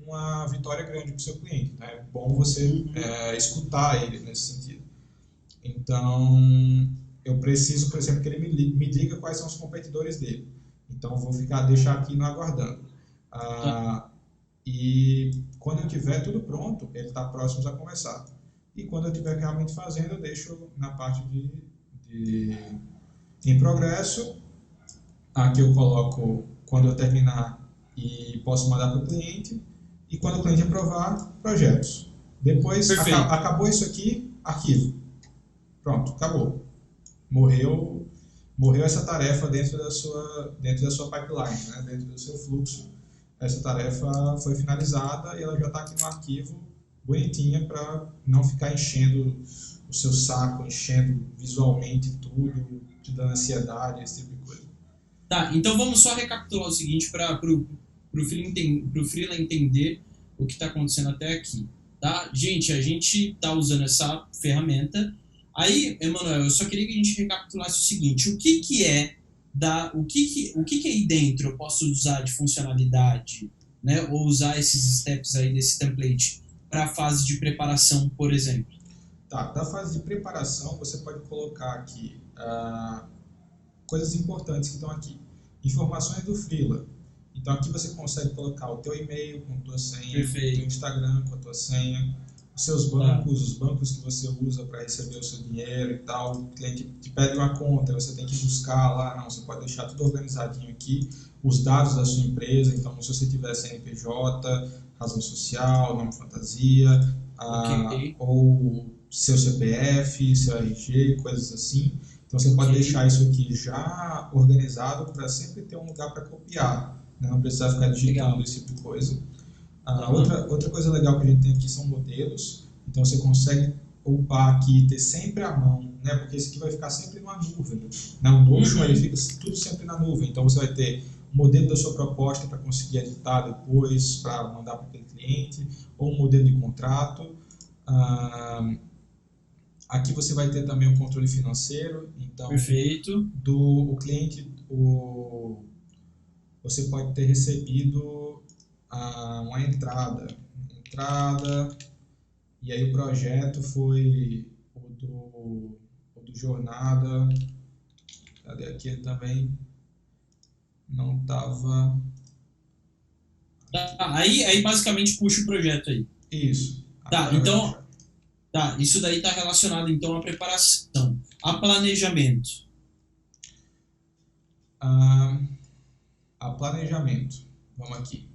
uma vitória grande para o seu cliente, né? É bom você escutar ele nesse sentido. Então, eu preciso, por exemplo, que ele me diga quais são os competidores dele. Então, eu vou deixar aqui no aguardando. Tá. E quando eu tiver tudo pronto, ele está próximo a começar. E quando eu estiver realmente fazendo, eu deixo na parte de em progresso. Aqui eu coloco quando eu terminar e posso mandar para o cliente. E quando o cliente aprovar, projetos. Depois, Perfeito. acabou isso aqui, arquivo. Pronto, acabou. Morreu essa tarefa dentro da sua pipeline, né? Dentro do seu fluxo. Essa tarefa foi finalizada e ela já está aqui no arquivo bonitinha para não ficar enchendo o seu saco, enchendo visualmente tudo, te dando ansiedade, esse tipo de coisa. Tá, então vamos só recapitular o seguinte para o freela entender o que está acontecendo até aqui. Tá? Gente, a gente está usando essa ferramenta. Aí, Emanuel, eu só queria que a gente recapitulasse o seguinte: o que aí dentro eu posso usar de funcionalidade, né? Ou usar esses steps aí desse template para a fase de preparação, por exemplo. Tá, da fase de preparação, você pode colocar aqui coisas importantes que estão aqui. Informações do Freela. Então aqui você consegue colocar o teu e-mail com a tua senha, Perfeito. o teu Instagram com a tua senha, os seus bancos, os bancos que você usa para receber o seu dinheiro e tal. O cliente te pede uma conta, você tem que buscar lá, não, você pode deixar tudo organizadinho aqui, os dados da sua empresa, então se você tiver CNPJ, razão social, nome fantasia, Ok. ou seu CPF, seu RG, coisas assim. Então você pode deixar isso aqui já organizado para sempre ter um lugar para copiar, né? Não precisar ficar digitando esse tipo de coisa. Outra coisa legal que a gente tem aqui são modelos. Então você consegue upar aqui e ter sempre à mão, né? Porque esse aqui vai ficar sempre numa nuvem. Né? O Notion ele fica tudo sempre na nuvem. Então você vai ter o modelo da sua proposta para conseguir editar depois, para mandar para aquele cliente, ou um modelo de contrato. Aqui você vai ter também o controle financeiro, então Perfeito. o cliente, você pode ter recebido uma entrada, e aí o projeto foi o do jornada, cadê aqui ele também não estava. Tá, aí basicamente puxa o projeto aí. Isso. Tá, então. Tá, isso daí está relacionado então à preparação, a planejamento. A planejamento. Vamos aqui.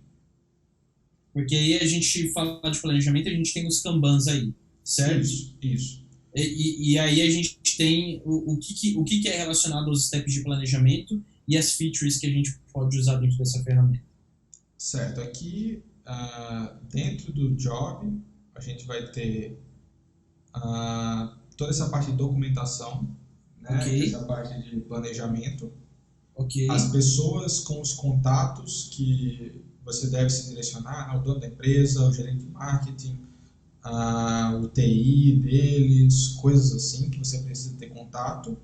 Porque aí a gente fala de planejamento, a gente tem os Kanbans aí, certo? Isso. E aí a gente tem o que é relacionado aos steps de planejamento e as features que a gente pode usar dentro dessa ferramenta. Certo, aqui dentro do job a gente vai ter toda essa parte de documentação, né? Okay. Essa parte de planejamento, okay. As pessoas com os contatos que você deve se direcionar, né? O dono da empresa, o gerente de marketing, o TI deles, coisas assim que você precisa ter contato.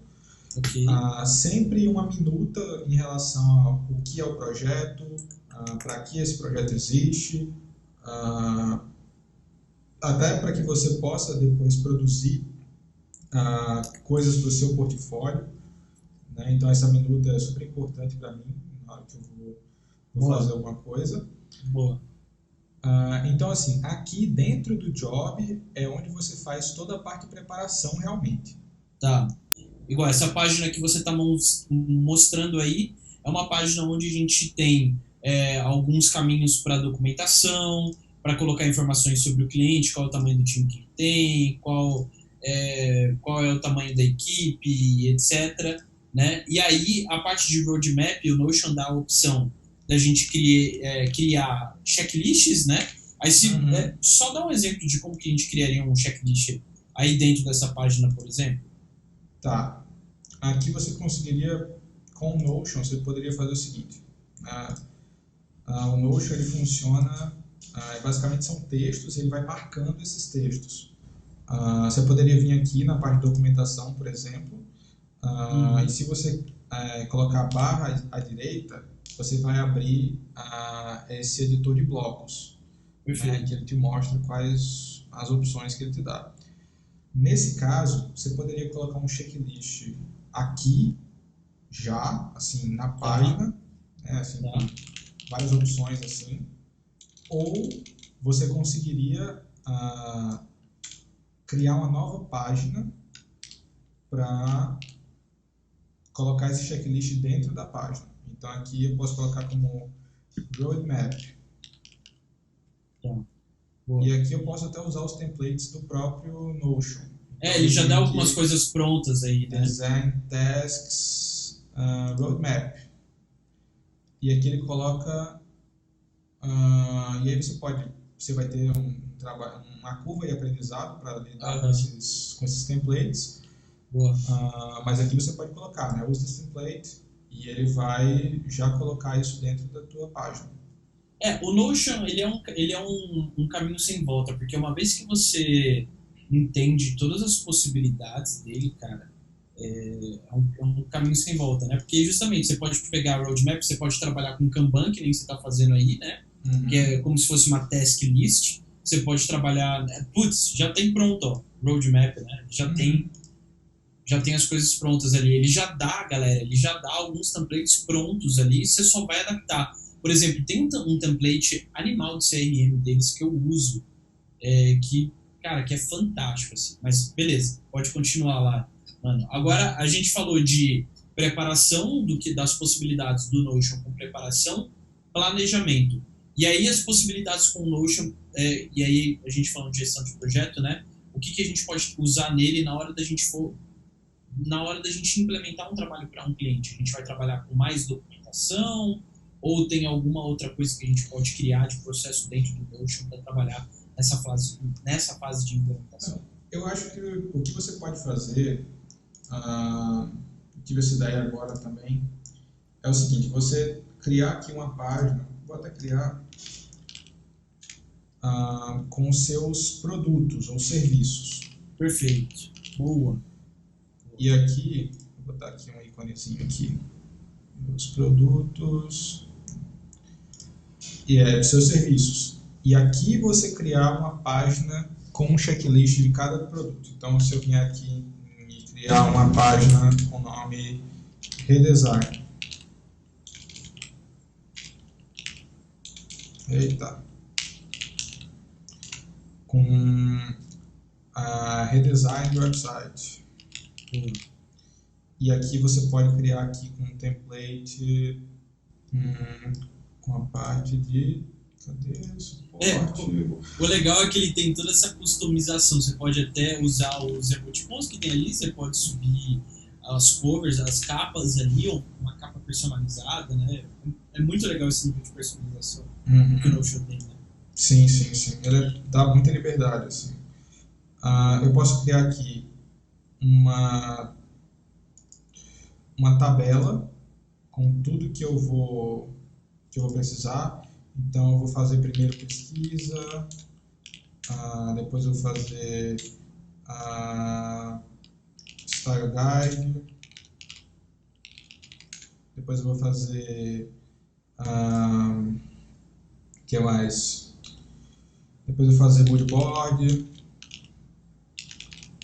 Okay. Sempre uma minuta em relação ao que é o projeto, para que esse projeto existe, até para que você possa depois produzir coisas para o seu portfólio, né? Então essa minuta é super importante para mim na hora que eu vou fazer alguma coisa. Boa. Então assim, aqui dentro do job é onde você faz toda a parte de preparação realmente. Tá. Igual essa página que você está mostrando aí é uma página onde a gente tem alguns caminhos para documentação, para colocar informações sobre o cliente, qual é o tamanho do time que ele tem, qual é o tamanho da equipe, etc. Né? E aí, a parte de roadmap, o Notion dá a opção da gente criar checklists, né? Aí, só dá um exemplo de como que a gente criaria um checklist aí dentro dessa página, por exemplo. Tá. Aqui você conseguiria, com o Notion, você poderia fazer o seguinte. O Notion, ele funciona, basicamente são textos, e ele vai marcando esses textos. Você poderia vir aqui na parte de documentação, por exemplo, e se você colocar a barra à direita, você vai abrir esse editor de blocos, né, que ele te mostra quais as opções que ele te dá. Nesse caso, você poderia colocar um checklist aqui, já, assim, na página, né, assim, com várias opções assim, ou você conseguiria criar uma nova página para colocar esse checklist dentro da página. Então aqui eu posso colocar como roadmap. E aqui eu posso até usar os templates do próprio Notion. Então, ele já dá algumas coisas prontas aí, né? Design Tasks, Roadmap. E aqui ele coloca... e aí você vai ter uma curva de aprendizado para lidar com esses templates. Boa. Mas aqui você pode colocar, né? Use esse template e ele vai já colocar isso dentro da tua página. O Notion, ele é um caminho sem volta, porque uma vez que você entende todas as possibilidades dele, cara, é um caminho sem volta, né? Porque justamente você pode pegar a roadmap, você pode trabalhar com Kanban, que nem você está fazendo aí, né? Que é como se fosse uma task list. Você pode trabalhar, já tem pronto, ó, roadmap, né? Já tem as coisas prontas ali. Ele já dá, galera, alguns templates prontos ali, você só vai adaptar. Por exemplo, tem um template animal de CRM deles que eu uso, que é fantástico, assim. Mas beleza, pode continuar lá, mano. Agora, a gente falou de preparação das possibilidades do Notion com preparação, planejamento. E aí as possibilidades com o Notion, e aí a gente falando de gestão de projeto, né? O que a gente pode usar nele na hora da gente implementar um trabalho para um cliente? A gente vai trabalhar com mais documentação, ou tem alguma outra coisa que a gente pode criar de processo dentro do Notion para trabalhar nessa fase de implementação? Eu acho que o que você pode fazer, tive essa ideia agora também, é o seguinte: você criar aqui uma página, vou até criar, com os seus produtos ou serviços. Perfeito. Boa. E aqui, vou botar aqui um íconezinho aqui, os produtos e seus serviços. E aqui você criar uma página com um checklist de cada produto. Então, se eu vier aqui e criar uma página com o nome Redesign. Eita. Com a Redesign do website. E aqui você pode criar aqui com um template com a parte de... Cadê suporte? O legal é que ele tem toda essa customização. Você pode até usar os emoticons que tem ali, você pode subir as covers, as capas ali, ou uma capa personalizada, né? É muito legal esse nível de personalização que o Notion tem, né? Sim. Ele dá muita liberdade, assim. Eu posso criar aqui uma tabela com tudo que eu vou precisar. Então eu vou fazer primeiro pesquisa, depois eu vou fazer style guide, depois eu vou fazer que mais? Depois eu vou fazer mood board,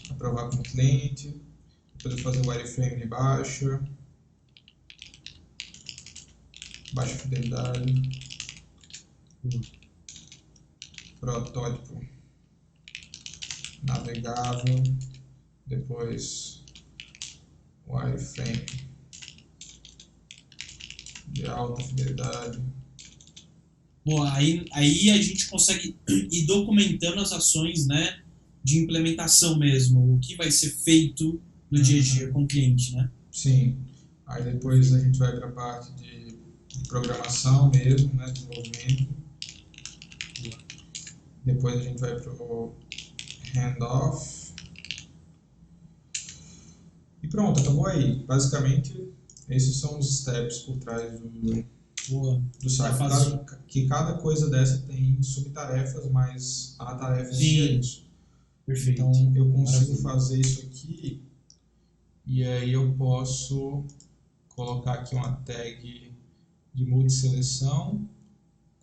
aprovar com o cliente, depois eu vou fazer o wireframe de baixa fidelidade, protótipo navegável, depois wireframe de alta fidelidade. Bom, aí a gente consegue ir documentando as ações, né, de implementação mesmo, o que vai ser feito no dia a dia com o cliente, né? Sim. Aí depois a gente vai para a parte de programação mesmo, né, desenvolvimento. Depois a gente vai para o handoff. E pronto, acabou aí. Basicamente, esses são os steps por trás do site. Claro que cada coisa dessa tem subtarefas, mas a tarefa é isso. Perfeito. Então, eu consigo fazer isso aqui e aí eu posso colocar aqui uma tag de multiseleção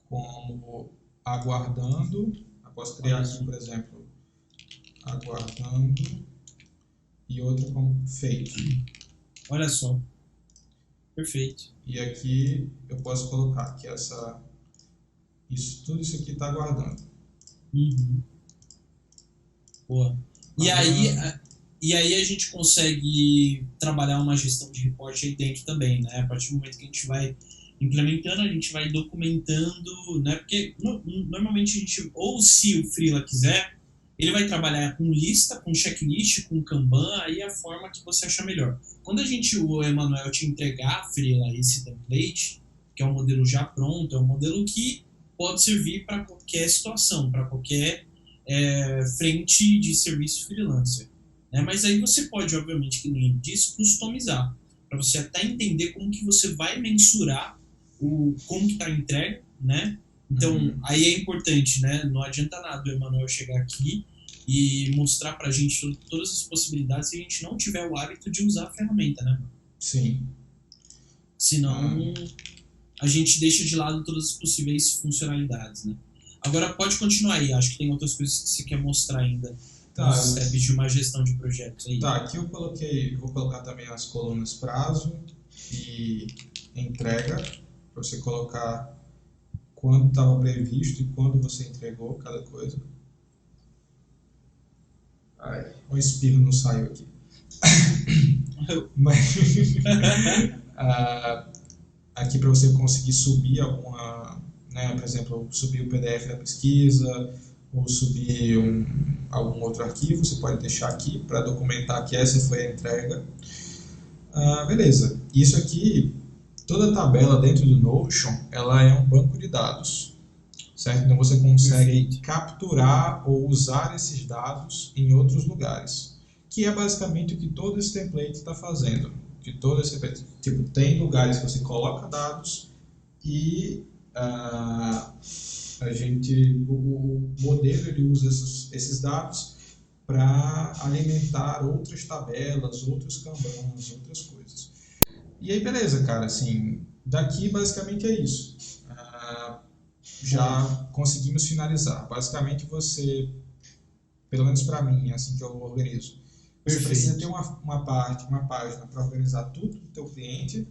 como aguardando. Eu posso criar aqui, por exemplo, aguardando e outra como feito. Olha só, perfeito. E aqui eu posso colocar que tudo isso aqui está guardando. Uhum. Boa. E aí, Agora, e aí a gente consegue trabalhar uma gestão de reporte aí dentro também, né? A partir do momento que a gente vai implementando, a gente vai documentando, né? Porque normalmente a gente, ou se o freela quiser, ele vai trabalhar com lista, com checklist, com Kanban, aí é a forma que você achar melhor. Quando a gente, o Emanuel, te entregar, freela, esse template, que é um modelo já pronto, é um modelo que pode servir para qualquer situação, para qualquer frente de serviço freelancer. Né? Mas aí você pode, obviamente, que nem ele disse, customizar, para você até entender como que você vai mensurar como que está a entrega, né? Então, aí é importante, né? Não adianta nada o Emanuel chegar aqui e mostrar para a gente todas as possibilidades se a gente não tiver o hábito de usar a ferramenta, né? sim. Senão, a gente deixa de lado todas as possíveis funcionalidades, né? Agora pode continuar aí, acho que tem outras coisas que você quer mostrar ainda nos steps de uma gestão de projetos aí. Tá, aqui eu vou colocar também as colunas prazo e entrega, para você colocar quando estava previsto e quando você entregou cada coisa. Ai, um espirro não saiu aqui. Mas, aqui para você conseguir subir alguma, né, por exemplo, subir o PDF da pesquisa ou subir algum outro arquivo, você pode deixar aqui para documentar que essa foi a entrega. Beleza, isso aqui, toda tabela dentro do Notion, ela é um banco de dados, certo? Então você consegue capturar ou usar esses dados em outros lugares, que é basicamente o que todo esse template está fazendo. Que todo esse tipo, tem lugares que você coloca dados e o modelo ele usa esses dados para alimentar outras tabelas, outros kanbans, outras coisas. E aí, beleza, cara, assim, daqui basicamente é isso. Já conseguimos finalizar. Basicamente você, pelo menos para mim, é assim que eu organizo. Você precisa ter uma página para organizar tudo do teu cliente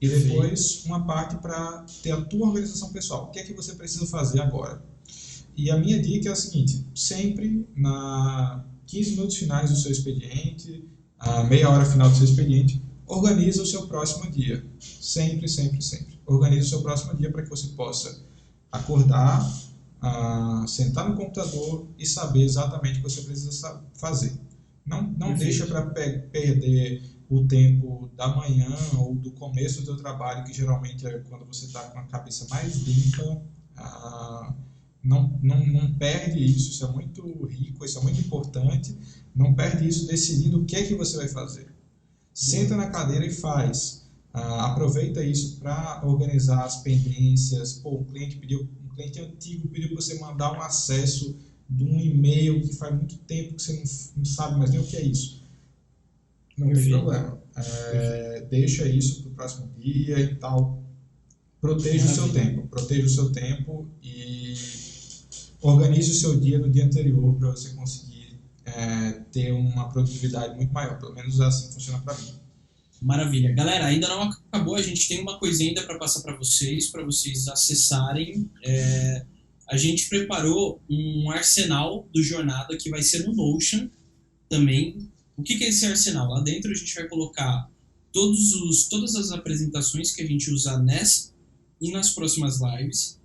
e depois uma parte para ter a tua organização pessoal. O que é que você precisa fazer agora? E a minha dica é a seguinte: sempre na 15 minutos finais do seu expediente, a meia hora final do seu expediente, organiza o seu próximo dia. Sempre, sempre, sempre. Organiza o seu próximo dia para que você possa acordar, sentar no computador e saber exatamente o que você precisa fazer. Não deixa para perder o tempo da manhã ou do começo do teu trabalho, que geralmente é quando você está com a cabeça mais limpa. Não perde isso, isso é muito rico, isso é muito importante. Não perde isso decidindo o que é que você vai fazer. Senta na cadeira e faz. Aproveita isso para organizar as pendências. Um cliente antigo pediu para você mandar um acesso de um e-mail que faz muito tempo que você não sabe mais nem o que é isso. Não tem problema. Deixa isso para o próximo dia e tal. Proteja o seu tempo e organize o seu dia no dia anterior para você conseguir ter uma produtividade muito maior. Pelo menos assim funciona para mim. Maravilha. Galera, ainda não acabou, a gente tem uma coisa ainda para passar para vocês acessarem. A gente preparou um arsenal do Jornada que vai ser no Notion também. O que é esse arsenal? Lá dentro a gente vai colocar todas as apresentações que a gente usa nessa e nas próximas lives.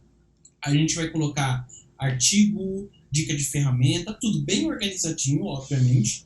A gente vai colocar artigo, dica de ferramenta, tudo bem organizadinho, obviamente,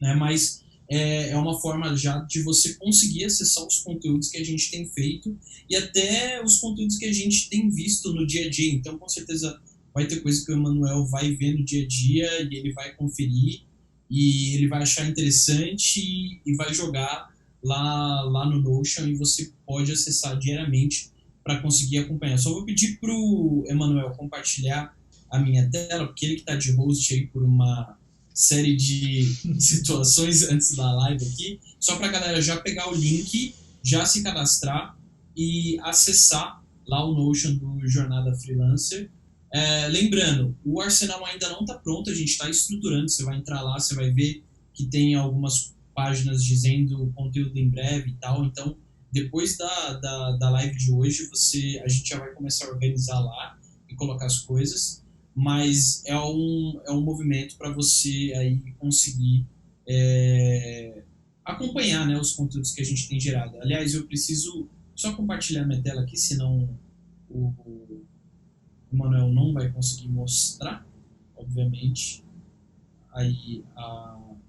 né? Mas é uma forma já de você conseguir acessar os conteúdos que a gente tem feito e até os conteúdos que a gente tem visto no dia a dia. Então, com certeza, vai ter coisa que o Emanuel vai ver no dia a dia e ele vai conferir e ele vai achar interessante e vai jogar lá no Notion e você pode acessar diariamente para conseguir acompanhar. Só vou pedir para o Emanuel compartilhar a minha tela, porque ele que está de host aí por uma série de situações antes da live aqui, só para a galera já pegar o link, já se cadastrar e acessar lá o Notion do Jornada Freelancer. Lembrando, o arsenal ainda não está pronto, a gente está estruturando, você vai entrar lá, você vai ver que tem algumas páginas dizendo conteúdo em breve e tal. Então, depois da live de hoje, a gente já vai começar a organizar lá e colocar as coisas, mas é um movimento para você aí conseguir acompanhar, né, os conteúdos que a gente tem gerado. Aliás, eu preciso só compartilhar minha tela aqui, senão o Manuel não vai conseguir mostrar, obviamente, aí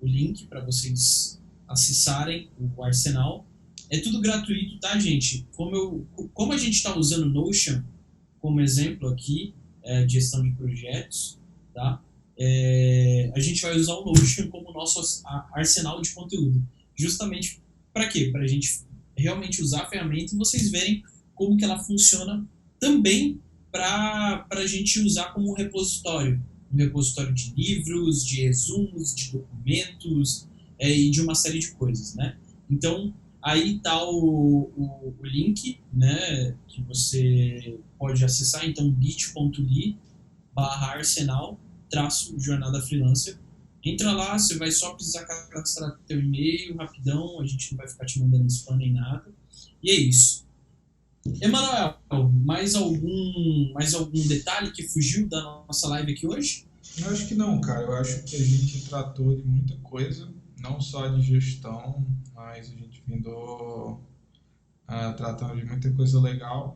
o link para vocês acessarem o Arsenal. É tudo gratuito, tá, gente? Como a gente está usando o Notion como exemplo aqui de gestão de projetos, tá? A gente vai usar o Notion como nosso arsenal de conteúdo. Justamente para quê? Para a gente realmente usar a ferramenta e vocês verem como que ela funciona também para a gente usar como um repositório de livros, de resumos, de documentos e de uma série de coisas, né? Então, aí está o link, né, que você pode acessar, então bit.ly/arsenal-jornada freelancer. Entra lá, você vai só precisar cadastrar teu e-mail rapidão, a gente não vai ficar te mandando spam nem nada. E é isso. Emanuel, mais algum detalhe que fugiu da nossa live aqui hoje? Eu acho que não, cara. Eu acho que a gente tratou de muita coisa, não só de gestão, mas a gente vindou tratando de muita coisa legal.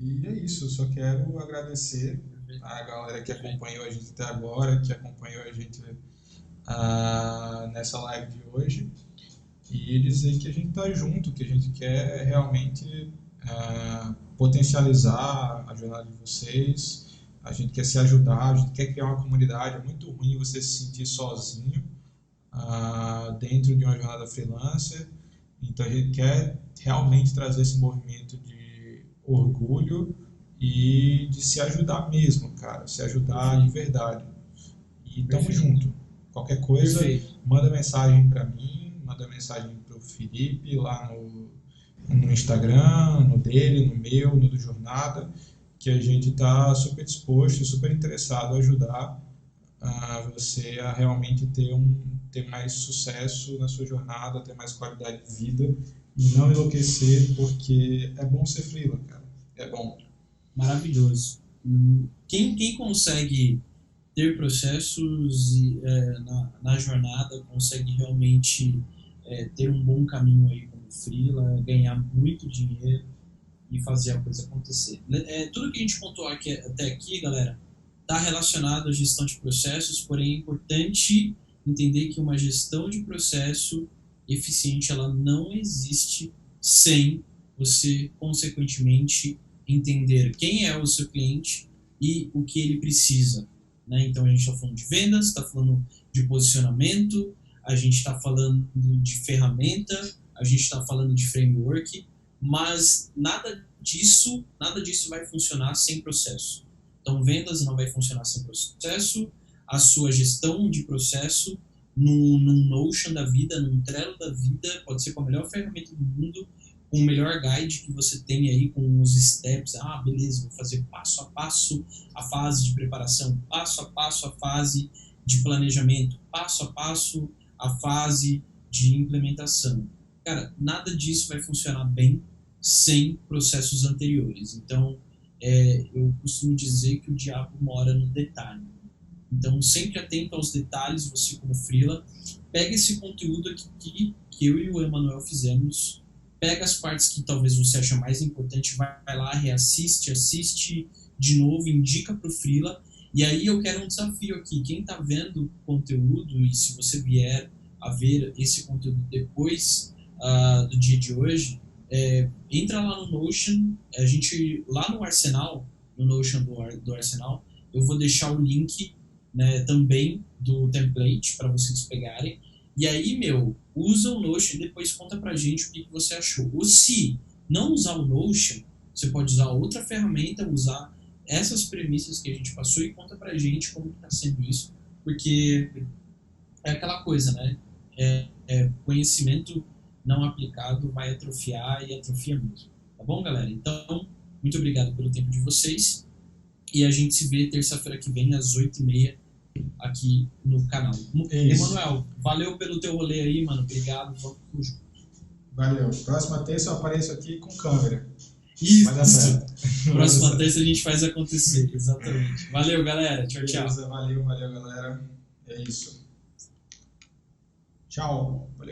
E é isso, eu só quero agradecer a galera que acompanhou a gente até agora, que acompanhou a gente nessa live de hoje, e dizer que a gente está junto, que a gente quer realmente potencializar a jornada de vocês, a gente quer se ajudar, a gente quer criar uma comunidade. É muito ruim você se sentir sozinho dentro de uma jornada freelancer, então a gente quer realmente trazer esse movimento de orgulho e de se ajudar mesmo, cara, se ajudar de verdade. E tamo junto. Qualquer coisa, manda mensagem para mim, manda mensagem para o Felipe lá no Instagram, no dele, no meu, no do Jornada, que a gente está super disposto e super interessado a ajudar você a realmente ter mais sucesso na sua jornada, ter mais qualidade de vida e não enlouquecer, porque é bom ser freela, cara. É bom. Maravilhoso. Quem consegue ter processos na jornada, consegue realmente ter um bom caminho aí como freela, ganhar muito dinheiro e fazer a coisa acontecer. Tudo que a gente contou até aqui, galera, está relacionado à gestão de processos, porém é importante entender que uma gestão de processo eficiente ela não existe sem você, consequentemente, entender quem é o seu cliente e o que ele precisa. Né? Então a gente está falando de vendas, está falando de posicionamento, a gente está falando de ferramenta, a gente está falando de framework, mas nada disso vai funcionar sem processo. Então, vendas não vai funcionar sem processo, a sua gestão de processo num Notion da vida, num Trello da vida, pode ser com a melhor ferramenta do mundo, com o melhor guide que você tem aí, com os steps, beleza, vou fazer passo a passo a fase de preparação, passo a passo a fase de planejamento, passo a passo a fase de implementação. Cara, nada disso vai funcionar bem sem processos anteriores. Então, eu costumo dizer que o diabo mora no detalhe. Então, sempre atento aos detalhes, você como freela, pega esse conteúdo aqui que eu e o Emanuel fizemos, pega as partes que talvez você ache mais importante, vai lá, reassiste, assiste de novo, indica para o freela, e aí eu quero um desafio aqui, quem está vendo o conteúdo, e se você vier a ver esse conteúdo depois do dia de hoje, entra lá no Notion, a gente, lá no Arsenal, no Notion do Arsenal, eu vou deixar o link, né, também do template para vocês pegarem. E aí, usa o Notion e depois conta pra gente o que você achou. Ou se não usar o Notion, você pode usar outra ferramenta, usar essas premissas que a gente passou e conta pra gente como está sendo isso. Porque é aquela coisa, né? Conhecimento não aplicado vai atrofiar e atrofia mesmo. Tá bom, galera? Então, muito obrigado pelo tempo de vocês. E a gente se vê terça-feira que vem às 8h30 aqui no canal. Isso. Emanuel, valeu pelo teu rolê aí, mano. Obrigado. Vamos junto. Valeu. Próxima terça eu apareço aqui com câmera. Isso. Vai dar certo. Próxima terça a gente faz acontecer. Exatamente. Valeu, galera. Tchau, tchau. Beleza, valeu, galera. É isso. Tchau. Valeu.